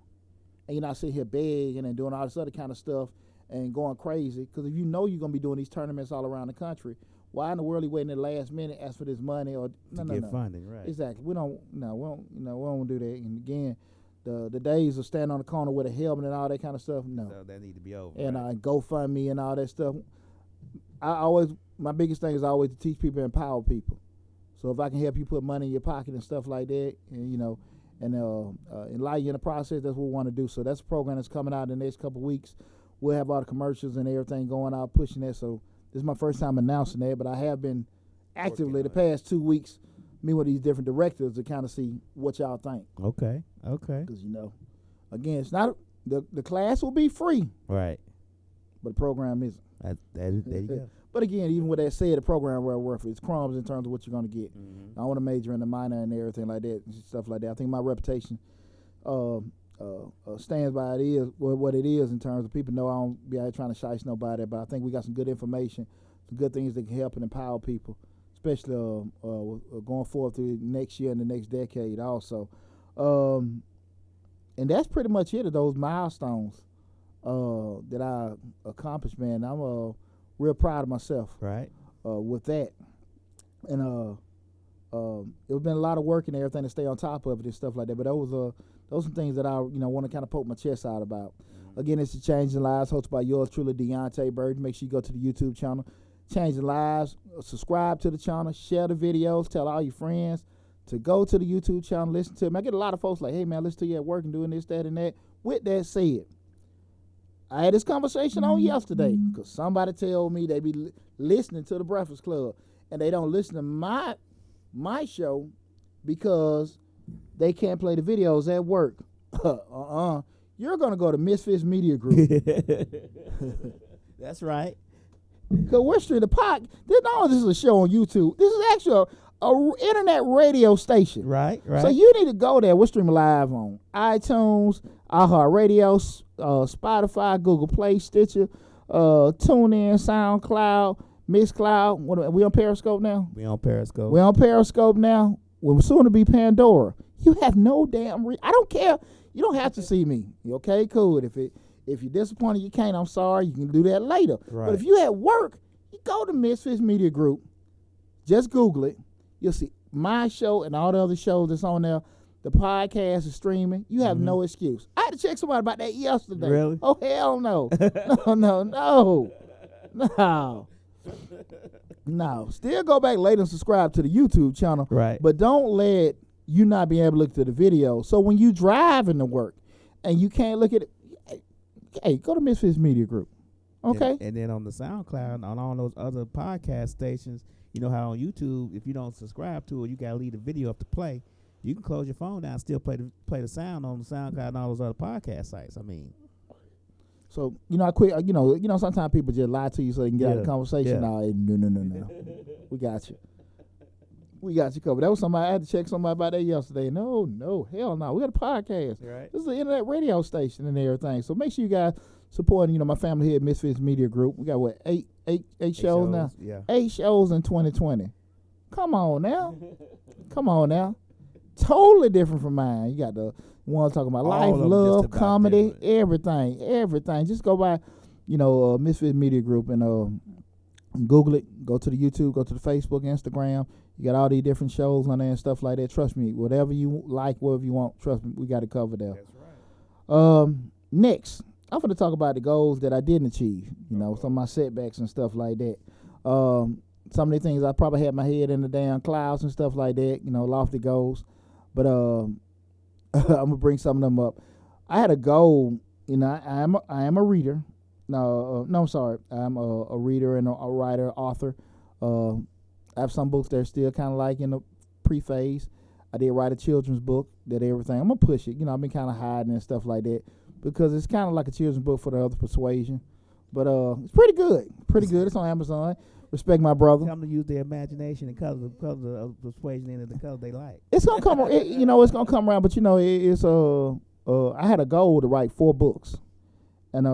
And you're not sitting here begging and doing all this other kind of stuff and going crazy. Because if you know you're going to be doing these tournaments all around the country, why in the world are you waiting at the last minute, ask for this money or to get funding, right? Exactly. We don't do that. And again, the days of standing on the corner with a helmet and all that kind of stuff, no. So that need to be over. And right? GoFundMe and all that stuff. My biggest thing is always to teach people and empower people. So if I can help you put money in your pocket and stuff like that, and enlighten you in the process, that's what we want to do. So that's a program that's coming out in the next couple of weeks. We'll have all the commercials and everything going out, pushing that. So this is my first time announcing that, but I have been actively the past 2 weeks meeting with these different directors to kind of see what y'all think. Okay. Because, again, it's not the class will be free. Right. But the program isn't. There you go. But again, even with that said, the program well worth it. It's crumbs in terms of what you're going to get. I want to major in the minor and everything like that, and stuff like that. I think my reputation stands by what it is in terms of people know I don't be out here trying to shice nobody, but I think we got some good information, some good things that can help and empower people, especially going forward through next year and the next decade also. And that's pretty much it of those milestones that I accomplished, man. I'm real proud of myself with that. And it's been a lot of work and everything to stay on top of it and stuff like that, but those are things that I want to kind of poke my chest out about. Again, it's the Changing Lives, hosted by yours truly, Deonte Burden. Make sure you go to the YouTube channel, Changing Lives, subscribe to the channel, share the videos, tell all your friends to go to the YouTube channel, listen to them. I get a lot of folks like, hey man, listen to you at work and doing this, that, and that. With that said, I had this conversation on yesterday because somebody told me they be listening to the Breakfast Club and they don't listen to my show because they can't play the videos at work. You're going to go to Misfits Media Group. That's right. Because we're straight the pot. This is a show on YouTube. This is actually a internet radio station. Right. So you need to go there. We're streaming live on iTunes, iHeartRadio, Spotify, Google Play, Stitcher, TuneIn, SoundCloud, Mixcloud. Are we on Periscope now? We on Periscope. We're on Periscope now. We're soon to be Pandora. You have no damn I don't care. You don't have to see me. Okay, cool. If you're disappointed you can't, I'm sorry. You can do that later. Right. But if you at work, you go to Misfits Media Group. Just Google it. You'll see my show and all the other shows that's on there. The podcast is streaming. You have no excuse. I had to check somebody about that yesterday. Really? Oh, hell no. No. Still go back later and subscribe to the YouTube channel. Right. But don't let you not be able to look to the video. So when you driving to work and you can't look at it, hey, go to Misfits Media Group. Okay. And then on the SoundCloud, on all those other podcast stations, you know how on YouTube, if you don't subscribe to it, you gotta leave the video up to play. You can close your phone down, still play the sound on the SoundCloud and all those other podcast sites. I mean, so I quit. Sometimes people just lie to you so they can get out of the conversation. Yeah. No. We got you. We got you covered. That was somebody. I had to check somebody about that yesterday. No, hell no. We got a podcast. right? This is an internet radio station and everything. So make sure you guys supporting. My family here at Misfits Media Group. We got what eight shows now. Yeah. 8 shows in 2020. Come on now. Totally different from mine. You got the one talking about All life, of them love, just about comedy, different. everything. Just go by, Misfits Media Group and Google it. Go to the YouTube, go to the Facebook, Instagram. You got all these different shows on there and stuff like that. Trust me, whatever you like, whatever you want, trust me, we got it covered there. That's right. Next, I'm going to talk about the goals that I didn't achieve. Some of my setbacks and stuff like that. Some of the things I probably had my head in the damn clouds and stuff like that. Lofty goals. But I'm gonna bring some of them up. I had a goal. I am a reader. No, I'm sorry. I'm a reader and a writer, author. I have some books that are still kind of like in the pre-phase. I did write a children's book. Did everything. I'm gonna push it. I've been kind of hiding and stuff like that because it's kind of like a children's book for the other persuasion. But it's pretty good. It's on Amazon. Respect my brother. Come to use their imagination and color of persuasion into the color they like. It's gonna come. It's gonna come around. But it's I had a goal to write 4 books, and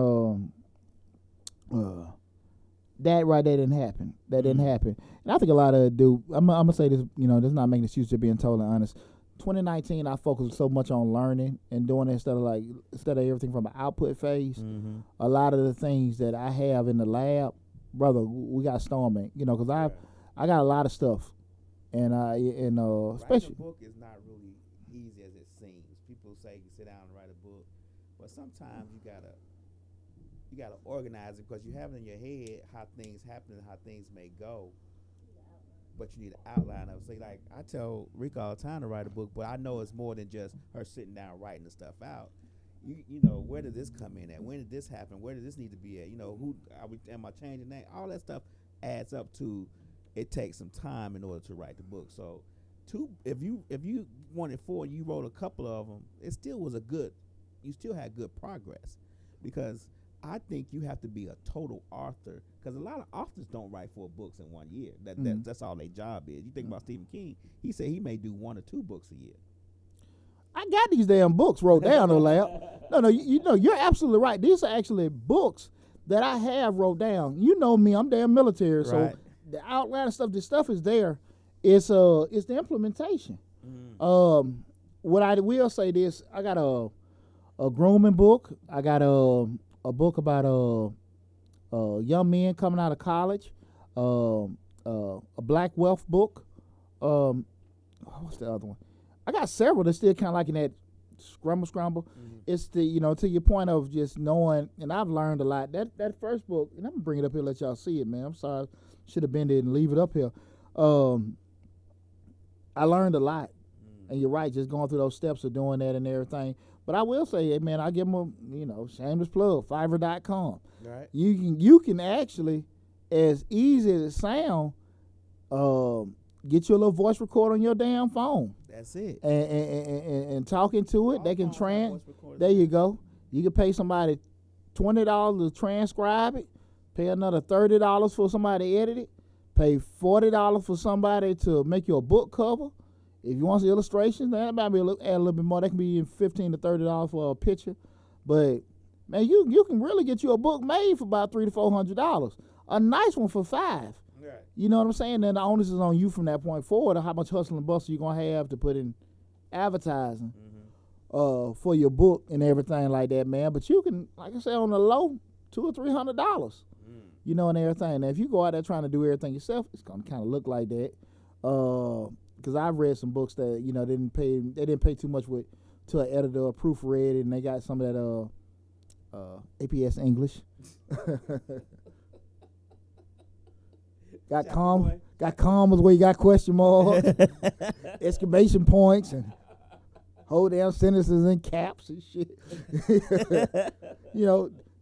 that right there didn't happen. And I think a lot of it do. I'm gonna say this. This is not making excuse to being totally honest. 2019, I focused so much on learning and doing it instead of everything from an output phase. Mm-hmm. A lot of the things that I have in the lab, brother, we got storming. Because I got a lot of stuff, and writing especially a book is not really easy as it seems. People say you can sit down and write a book, but sometimes you gotta organize it because you have it in your head how things happen and how things may go. But you need an outline of it. So like I tell Rick all the time to write a book, but I know it's more than just her sitting down writing the stuff out. Where did this come in at? When did this happen? Where did this need to be at? Am I changing that? All that stuff adds up to it takes some time in order to write the book. So if you wanted 4, you wrote a couple of them, it still was you still had good progress because I think you have to be a total author because a lot of authors don't write 4 books in 1 year. That's all their job is. You think about Stephen King, he said he may do 1 or 2 books a year. I got these damn books wrote down on lab. No, you're absolutely right. These are actually books that I have wrote down. You know me, I'm damn military, so Right. the outline stuff, the stuff is there. It's the implementation. What I will say this, I got a grooming book. I got a book about young men coming out of college. A black wealth book. What's the other one? I got several that's still kind of like in that scramble. Mm-hmm. It's the to your point of just knowing, and I've learned a lot. That first book, and I'm gonna bring it up here, let y'all see it, man. I'm sorry, should have been there and leave it up here. I learned a lot, and you're right, just going through those steps of doing that and everything. But I will say, hey, man, I give them a shameless plug, Fiverr.com. Right. You can actually, as easy as it sounds, get you a little voice recorder on your damn phone. That's it. And talking to it, All they can phones have voice recorders. There you go. You can pay somebody $20 to transcribe it, pay another $30 for somebody to edit it, pay $40 for somebody to make you a book cover. If you want some illustrations, that might be add a little bit more. That can be $15 to $30 for a picture. But man, you can really get you a book made for about $300 to $400. A nice one for $5. Right. You know what I'm saying? Then the onus is on you from that point forward of how much hustle and bustle you're gonna have to put in advertising for your book and everything like that, man. But you can, like I said, on the low, $200 or $300. You know, and everything. Now, if you go out there trying to do everything yourself, it's gonna kind of look like that. Because I've read some books that they didn't pay too much to an editor or proofread, and they got some of that APS English. Got commas where you got question marks, exclamation points, and whole damn sentences in caps and shit.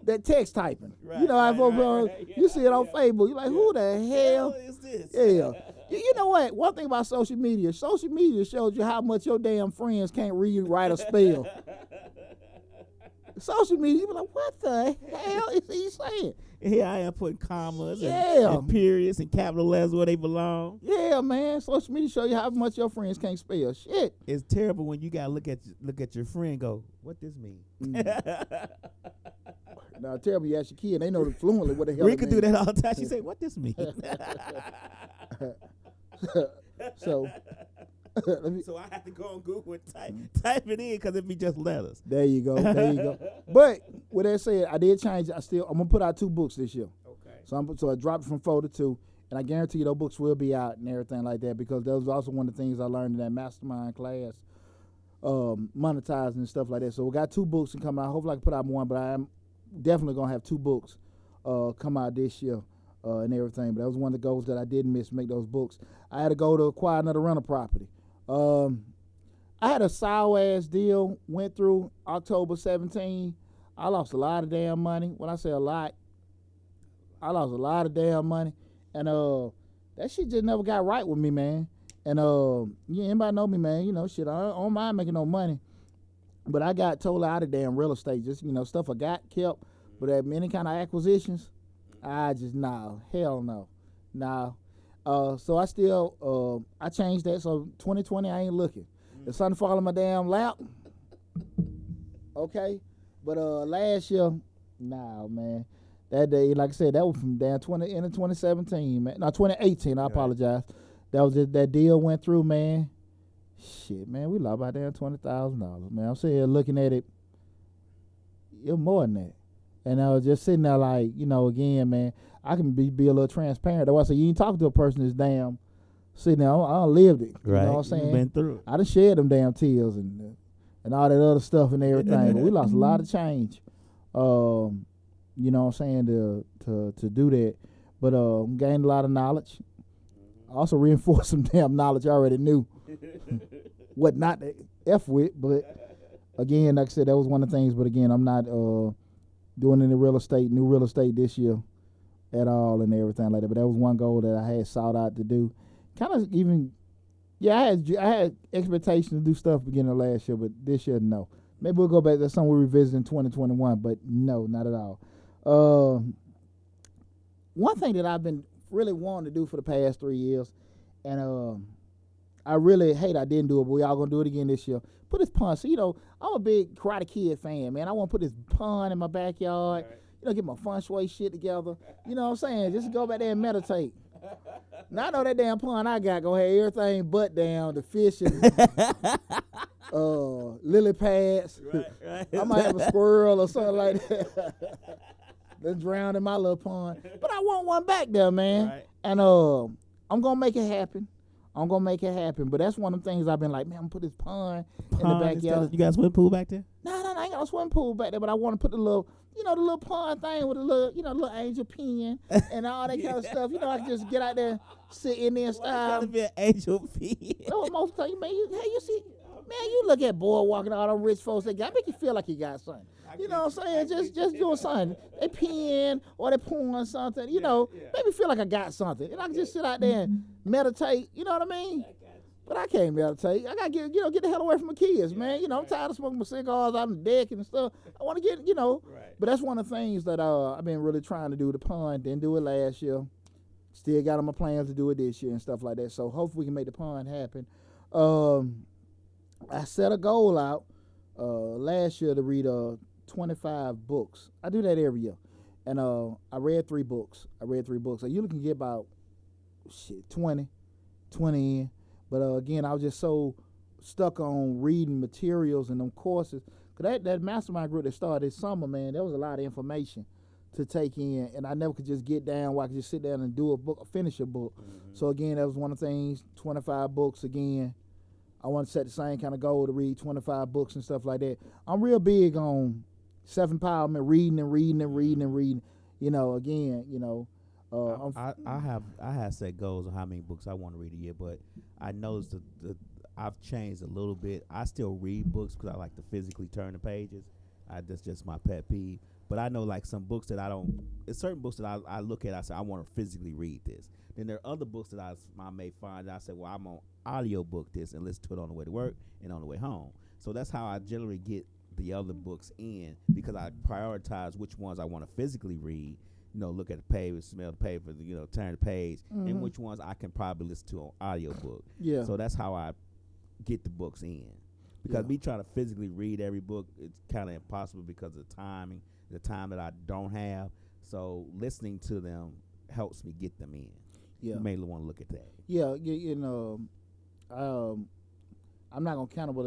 that text typing. Right, You know, right, you see it on yeah. Facebook. You're like, who the hell? is this? Yeah. You know what? One thing about social media shows you how much your damn friends can't read, write, or spell. Social media, you be like, what the hell is he saying? Here I am putting commas Yeah. and periods and capital letters where they belong. Yeah, man. Social media show you how much your friends can't spell. Shit. It's terrible when you gotta look at your friend and go, what this mean? Now tell me, you ask your kid, they know fluently what the hell. We it could do means. that all the time. She say, what this mean? So So I have to go on Google and type it in because it be just letters. there you go. But with that said, I did change. I'm gonna put out 2 books this year. Okay. So I dropped it from 4 to 2, and I guarantee you those books will be out and everything like that, because that was also one of the things I learned in that mastermind class, monetizing and stuff like that. So we got 2 books to come out. Hopefully I can put out one, but I am definitely gonna have 2 books come out this year and everything. But that was one of the goals that I didn't miss, make those books. I had to go to acquire another rental property. I had a sour ass deal, went through October 17. I lost a lot of damn money. When I say a lot, I lost a lot of damn money. And that shit just never got right with me, man. And anybody know me, man, you know, shit, I don't mind making no money. But I got totally out of damn real estate. Just, you know, stuff I got kept. But any kind of acquisitions, I just, hell no. So I still, I changed that. So 2020, I ain't looking. If something fall in my damn lap, okay. But last year, man. That day, like I said, that was from damn 2017, man. No, 2018. I apologize. That was it. That deal went through, man. Shit, man, we lost about damn $20,000, man. I'm sitting here looking at it. It's more than that. And I was just sitting there like, you know, again, man, I can be a little transparent. That's why I say you ain't talking to a person that's damn sitting there. I done lived it. Right. You know what I'm saying? You've been through it. I done shared them damn tears and all that other stuff and everything. But we lost a lot of change. You know what I'm saying, to do that. But gained a lot of knowledge. Also reinforced some damn knowledge I already knew. What not to F with, but again, like I said, that was one of the things. But again, I'm not doing any new real estate this year at all and everything like that. But that was one goal that I had sought out to do. Kind of even, I had expectations to do stuff beginning of last year, but this year, no. Maybe we'll go back to something we revisit in 2021, but no, not at all. One thing that I've been really wanting to do for the past 3 years, and I really hate I didn't do it, but we all gonna do it again this year. Put this pond. So, you know, I'm a big Karate Kid fan, man. I want to put this pond in my backyard. Right. You know, get my feng shui shit together. You know what I'm saying? Just go back there and meditate. Now I know that damn pond I got gonna have everything but down the fish and lily pads. Right. I might have a squirrel or something like that. That's drowned in my little pond. But I want one back there, man. Right. And I'm gonna make it happen. But that's one of the things I've been like, man, I'm gonna put this pond in the backyard. You got a swimming pool back there? No, I ain't got a swimming pool back there, but I want to put the little pond thing with a little angel pen and all that kind of stuff. You know, I can just get out there, sit in there and style. Why gotta be an angel pen? No, most of the time, man, you see, man, you look at boardwalk and all them rich folks that got, make you feel like you got something. You know what I'm saying? Just doing something. They pen or they pouring something, you know, make me feel like I got something. And I can just sit out there and meditate, you know what I mean? But I can't meditate. I got to get the hell away from my kids, man. You know, I'm tired of smoking my cigars out on the deck and stuff. I want to get, you know. Right. But that's one of the things that I've been really trying to do, the pond. Didn't do it last year. Still got on my plans to do it this year and stuff like that. So hopefully we can make the pond happen. I set a goal out last year to read 25 books. I do that every year. And I read 3 books. So you can get about 20 in. But again, I was just so stuck on reading materials and them courses. Cause that mastermind group that started this summer, man, there was a lot of information to take in, and I never could just get down where I could just sit down and do a book or finish a book. Mm-hmm. So again, that was one of the things. 25 books again. I want to set the same kind of goal to read 25 books and stuff like that. I'm real big on self-empowerment, reading. You know, again, you know. I have set goals on how many books I want to read a year, but I noticed that I've changed a little bit. I still read books because I like to physically turn the pages. That's just my pet peeve. But I know like some books that I don't. It's certain books that I look at. I say I want to physically read this. Then there are other books that I may find. I say, well, I'm on audio book this and listen to it on the way to work and on the way home. So that's how I generally get the other books in, because I prioritize which ones I want to physically read. Look at the page, smell the paper, turn the page, and which ones I can probably listen to on audiobook. Yeah. So that's how I get the books in. Because me trying to physically read every book, it's kind of impossible because of the timing, the time that I don't have. So listening to them helps me get them in. Yeah. You may want to look at that. Yeah, I'm not gonna count it, but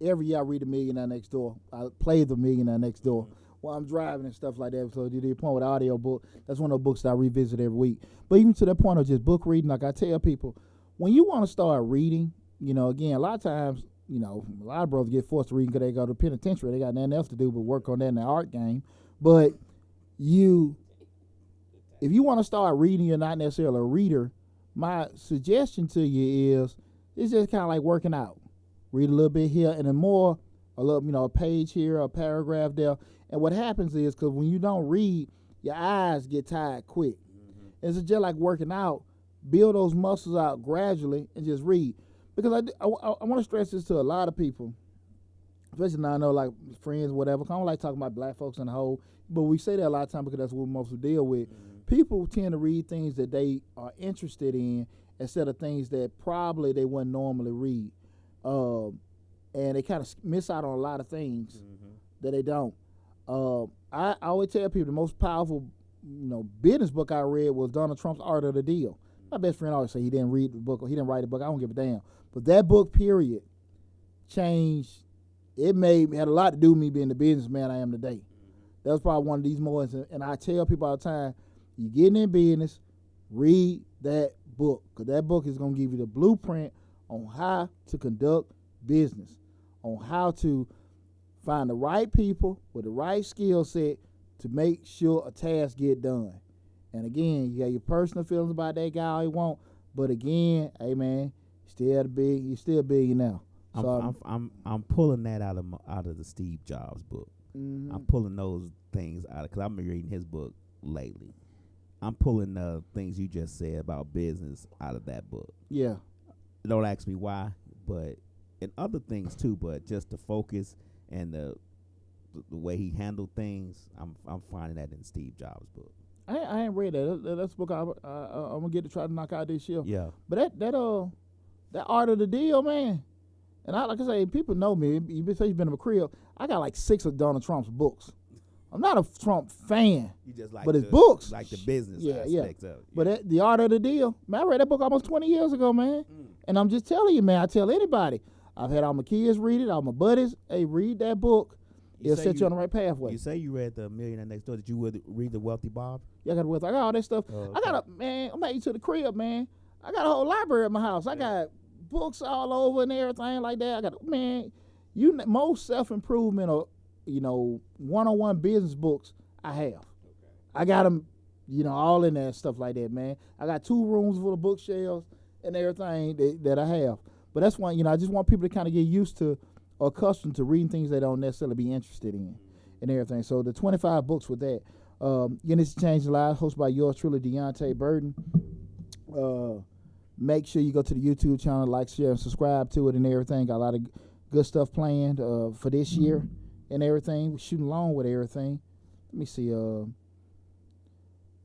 every year I read The Millionaire Next Door. I play The Millionaire Next Door while I'm driving and stuff like that. So to the point with the audio book, that's one of the books that I revisit every week. But even to that point of just book reading, like I tell people, when you want to start reading, again, a lot of times, a lot of brothers get forced to read because they go to penitentiary. They got nothing else to do but work on that in the art game. But if you want to start reading, you're not necessarily a reader, my suggestion to you is it's just kind of like working out. Read a little bit here and then more, a little, a page here, a paragraph there. And what happens is, because when you don't read, your eyes get tired quick. It's just like working out. Build those muscles out gradually and just read. Because I want to stress this to a lot of people, especially now I know like friends, whatever. I don't like talking about black folks in the whole, but we say that a lot of times because that's what we mostly deal with. People tend to read things that they are interested in instead of things that probably they wouldn't normally read. And they kind of miss out on a lot of things that they don't. I always tell people the most powerful, business book I read was Donald Trump's Art of the Deal. My best friend always say he didn't read the book or he didn't write the book. I don't give a damn. But that book, period, changed. It had a lot to do with me being the businessman I am today. That was probably one of these moments. And I tell people all the time, you getting in business, read that book, because that book is going to give you the blueprint on how to conduct business, on how to find the right people with the right skill set to make sure a task get done. And again, you got your personal feelings about that guy all you want, but again, hey man, you're still big now. So I'm pulling that out of the Steve Jobs book. I'm pulling those things out because I've been reading his book lately. I'm pulling the things you just said about business out of that book. Yeah. Don't ask me why, but and other things too. But just the focus and the way he handled things, I'm finding that in Steve Jobs' book. I ain't read that. That's a book I'm gonna get to try to knock out this year. Yeah. But that Art of the Deal, man. And like I say, people know me. You've been in my crib. I got like 6 of Donald Trump's books. I'm not a Trump fan, You just like but his books, like the business aspects of it. But the Art of the Deal, man, I read that book almost 20 years ago, man. And I'm just telling you, man, I tell anybody. I've had all my kids read it, all my buddies. Hey, read that book. It'll set you on the right pathway. You say you read The Millionaire Next Door. Did you read The Wealthy Bob? Yeah, I got all that stuff. Oh, okay. I got I'm at you to the crib, man. I got a whole library at my house. I got books all over and everything like that. I got, man, most self-improvement or, one-on-one business books I have. Okay. I got them, all in there and stuff like that, man. I got 2 rooms full of bookshelves and everything that I have. But that's why, I just want people to kind of get used to or accustomed to reading things they don't necessarily be interested in and everything. So the 25 books with that. This is Changing Lives, hosted by yours truly, Deonte Burden. Make sure you go to the YouTube channel, like, share, and subscribe to it and everything. Got a lot of good stuff planned for this year and everything. We're shooting along with everything. Let me see.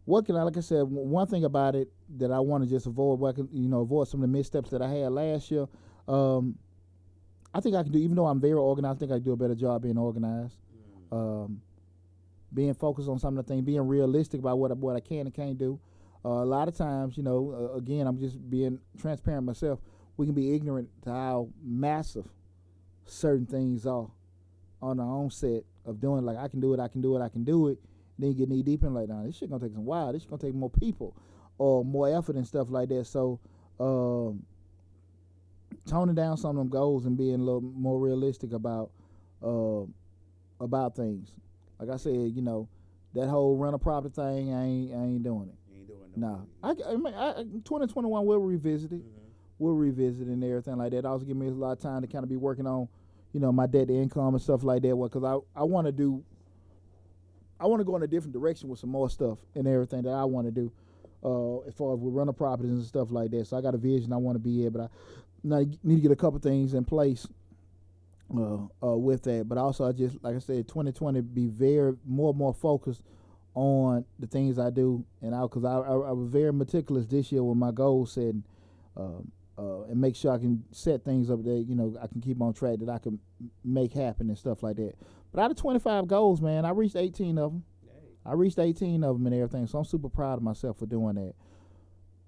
What can I, like I said, one thing about it that I want to just avoid, avoid some of the missteps that I had last year. I think I can do, even though I'm very organized, I think I can do a better job being organized. Being focused on some of the things, being realistic about what I can and can't do. A lot of times, again, I'm just being transparent myself. We can be ignorant to how massive certain things are on our own set of doing. Like, I can do it. Then you get knee deep in like, nah, this shit gonna take some while. This shit gonna take more people or more effort and stuff like that. So, toning down some of them goals and being a little more realistic about things. Like I said, that whole rental property thing, I ain't doing it. You ain't doing it. Nah, I 2021 we'll revisit it. We'll revisit it and everything like that. Also give me a lot of time to kind of be working on, my debt to income and stuff like that. Because I want to do I want to go in a different direction with some more stuff and everything that I want to do, as far as with rental properties and stuff like that. So I got a vision I want to be at, but I need to get a couple things in place with that. But also, I just, like I said, 2020 be more and more focused on the things I do, and because I was very meticulous this year with my goal setting, and make sure I can set things up that, you know, I can keep on track, that I can make happen and stuff like that. But out of 25 goals, man, I reached 18 of them. I reached 18 of them and everything, so I'm super proud of myself for doing that.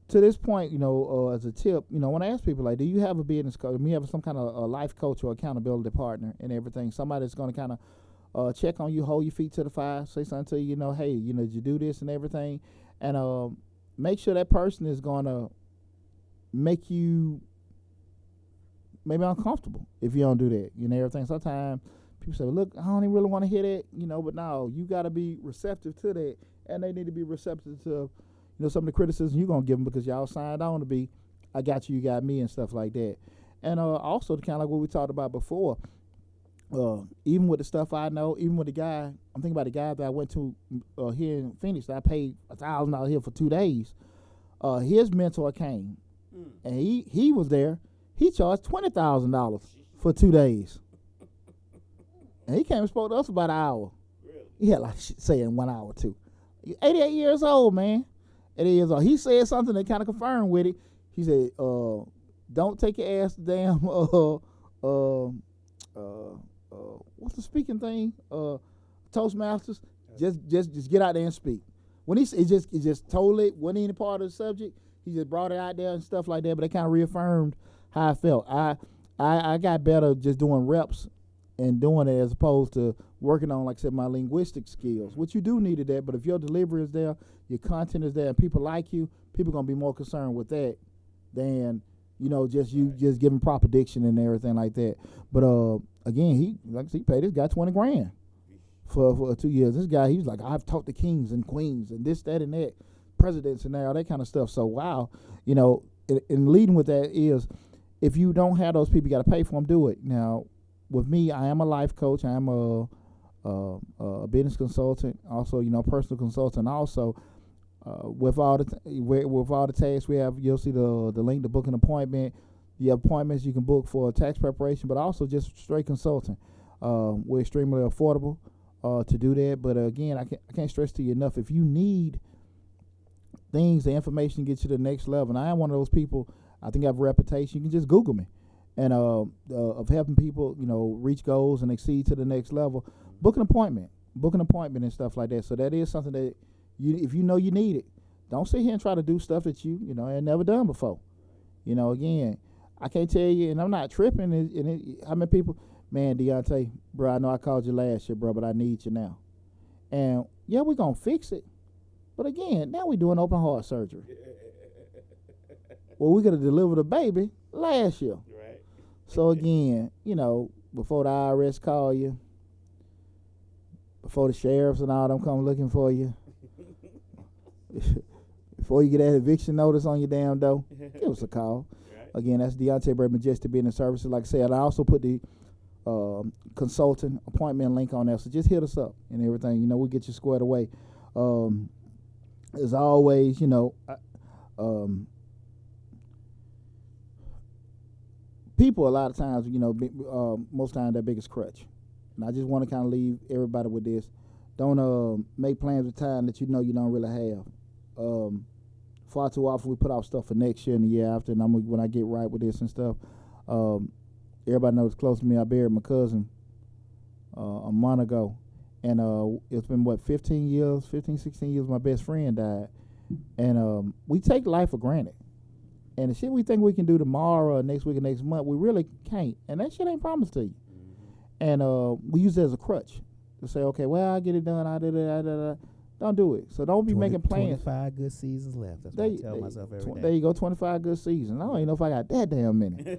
To this point, you know, as a tip, you know, when I ask people, like, do you have a business coach? Do you have some kind of a life coach or accountability partner and everything? Somebody that's going to kind of check on you, hold your feet to the fire, say something to you, you know, hey, you know, did you do this and everything? And make sure that person is going to make you maybe uncomfortable if you don't do that, you know, everything. Sometimes people say, well, look, I don't even really want to hear that, you know, but no, you got to be receptive to that, and they need to be receptive to, you know, some of the criticism you're going to give them, because y'all signed on to be, I got you, you got me, and stuff like that. And also, kind of like what we talked about before, even with the stuff I know, even with the guy, I'm thinking about the guy that I went to here in Phoenix, that I paid $1,000 here for 2 days. His mentor came, and he was there. He charged $20,000 for 2 days. And he came and spoke to us about an hour. Really? He had like saying 1 hour too. 88 years old, man. 88 years old. He said something that kind of confirmed with it. He said, don't take your ass to damn, what's the speaking thing? Toastmasters. Just get out there and speak. When he just told it, wasn't any part of the subject. He just brought it out there and stuff like that, but it kind of reaffirmed how I felt. I got better just doing reps and doing it as opposed to working on, like I said, my linguistic skills, which you do need it there. But if your delivery is there, your content is there, and people like you, people are going to be more concerned with that than, you know, just giving proper diction and everything like that. But again, he paid this guy $20,000 for 2 years. This guy, he was like, I've talked to kings and queens and this, that, and that, presidents and all that kind of stuff. So wow, you know, and leading with that is, if you don't have those people, you got to pay for them. Do it. Now, with me, I am a life coach. I am a business consultant, also, you know, personal consultant. Also, with all the tasks we have, you'll see the link to book an appointment. You have appointments you can book for tax preparation, but also just straight consulting. We're extremely affordable to do that. But again, I can't stress to you enough, if you need things, the information to get you to the next level. And I am one of those people, I think I have a reputation. You can just Google me. And of helping people, you know, reach goals and exceed to the next level. Book an appointment and stuff like that. So that is something that if you know you need it, don't sit here and try to do stuff that you know ain't never done before. You know, again, I can't tell you, and I'm not tripping. How many people, man, Deonte, bro, I know I called you last year, bro, but I need you now. And yeah, we're gonna fix it. But again, now we're doing open heart surgery. Well, we could have delivered a baby last year. Right. So again, you know, before the IRS call you, before the sheriffs and all them come looking for you, before you get that eviction notice on your damn door, give us a call. Right. Again, that's Deonte Burden, Majestic Business Services. Like I said, I also put the consulting appointment link on there. So just hit us up and everything. You know, we'll get you squared away. As always, you know, people a lot of times, you know, most times their biggest crutch. And I just want to kind of leave everybody with this. Don't make plans with time that you know you don't really have. Far too often we put off stuff for next year and the year after, and when I get right with this and stuff. Everybody knows close to me, I buried my cousin a month ago. And it's been, 15, 16 years my best friend died. And we take life for granted. And the shit we think we can do tomorrow or next week or next month, we really can't. And that shit ain't promised to you. And we use it as a crutch to say, okay, well, I'll get it done. Don't do it. So don't be making plans. 25 good seasons left. That's what I tell myself every day. There you go, 25 good seasons. I don't even know if I got that damn many.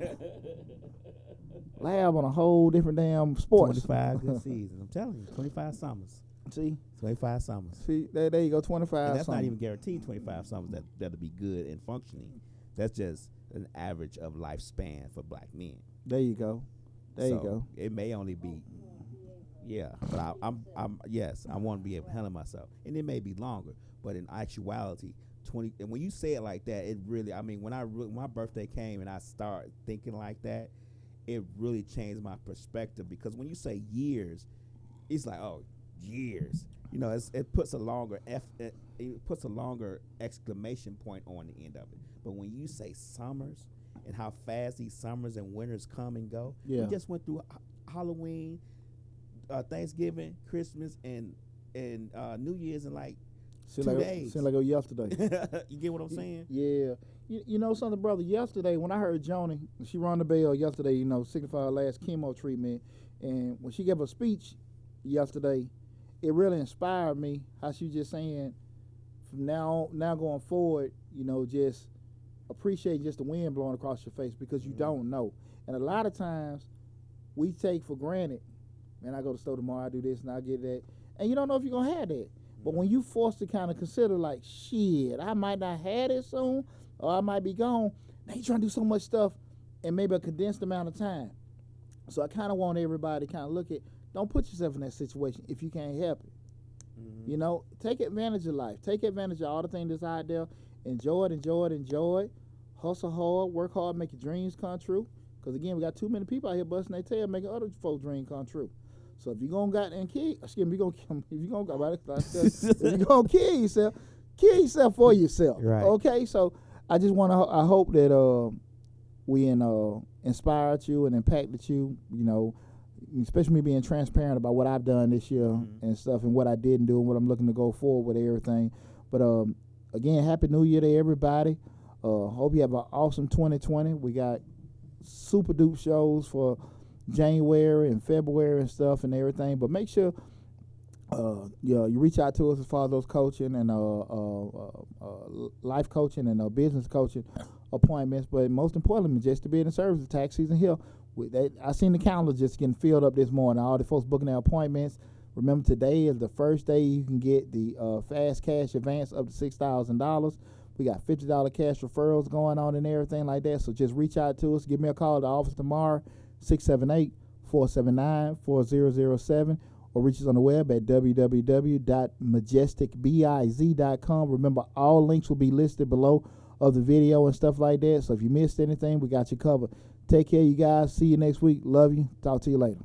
Lab on a whole different damn sports. 25 good seasons. I'm telling you, 25 summers. See? 25 summers. See, there you go, 25 and that's summers. Not even guaranteed 25 summers that'll be good and functioning. That's just an average of lifespan for black men. There you go. There you go. It may only be, Yeah, but I'm yes, I want to be able to handle myself, and it may be longer, but in actuality, 20. And when you say it like that, it really, I mean, when my birthday came and I started thinking like that, it really changed my perspective, because when you say years, it's like, oh, years. You know, it puts a longer it puts a longer exclamation point on the end of it. But when you say summers and how fast these summers and winters come and go, we just went through Halloween, Thanksgiving, Christmas, and New Year's in like 2 days. Seemed like it was yesterday. You get what I'm saying? Yeah. You know something, brother? Yesterday, when I heard Joni, she rang the bell yesterday, you know, signify her last chemo treatment. And when she gave a speech yesterday, it really inspired me how she just saying, from now going forward, you know, just appreciate just the wind blowing across your face, because you don't know. And a lot of times we take for granted, man, I go to the store tomorrow, I do this and I get that. And you don't know if you're going to have that. But when you forced to kind of consider, like, shit, I might not have it soon, or I might be gone, now you're trying to do so much stuff in maybe a condensed amount of time. So I kind of want everybody to kind of look at, don't put yourself in that situation if you can't help it. Mm-hmm. You know, take advantage of life. Take advantage of all the things that's out there. Enjoy it. Hustle hard, work hard, make your dreams come true. Because, again, we got too many people out here busting their tail making other folks' dreams come true. So if you're going to if you're going to kill yourself for yourself. Right. Okay? So I just want to, I hope that we inspired you and impacted you, you know, especially me being transparent about what I've done this year and stuff, and what I didn't do and what I'm looking to go forward with everything. But again, Happy New Year to everybody. Hope you have an awesome 2020. We got super dupe shows for January and February and stuff and everything. But make sure you reach out to us as far as those coaching and life coaching and business coaching appointments. But most importantly, just to be in the service, the tax season here. I seen the calendar just getting filled up this morning. All the folks booking their appointments. Remember, today is the first day you can get the fast cash advance up to $6,000. We got $50 cash referrals going on and everything like that. So just reach out to us. Give me a call at the office tomorrow, 678-479-4007, or reach us on the web at www.majesticbiz.com. Remember, all links will be listed below of the video and stuff like that. So if you missed anything, we got you covered. Take care, you guys. See you next week. Love you. Talk to you later.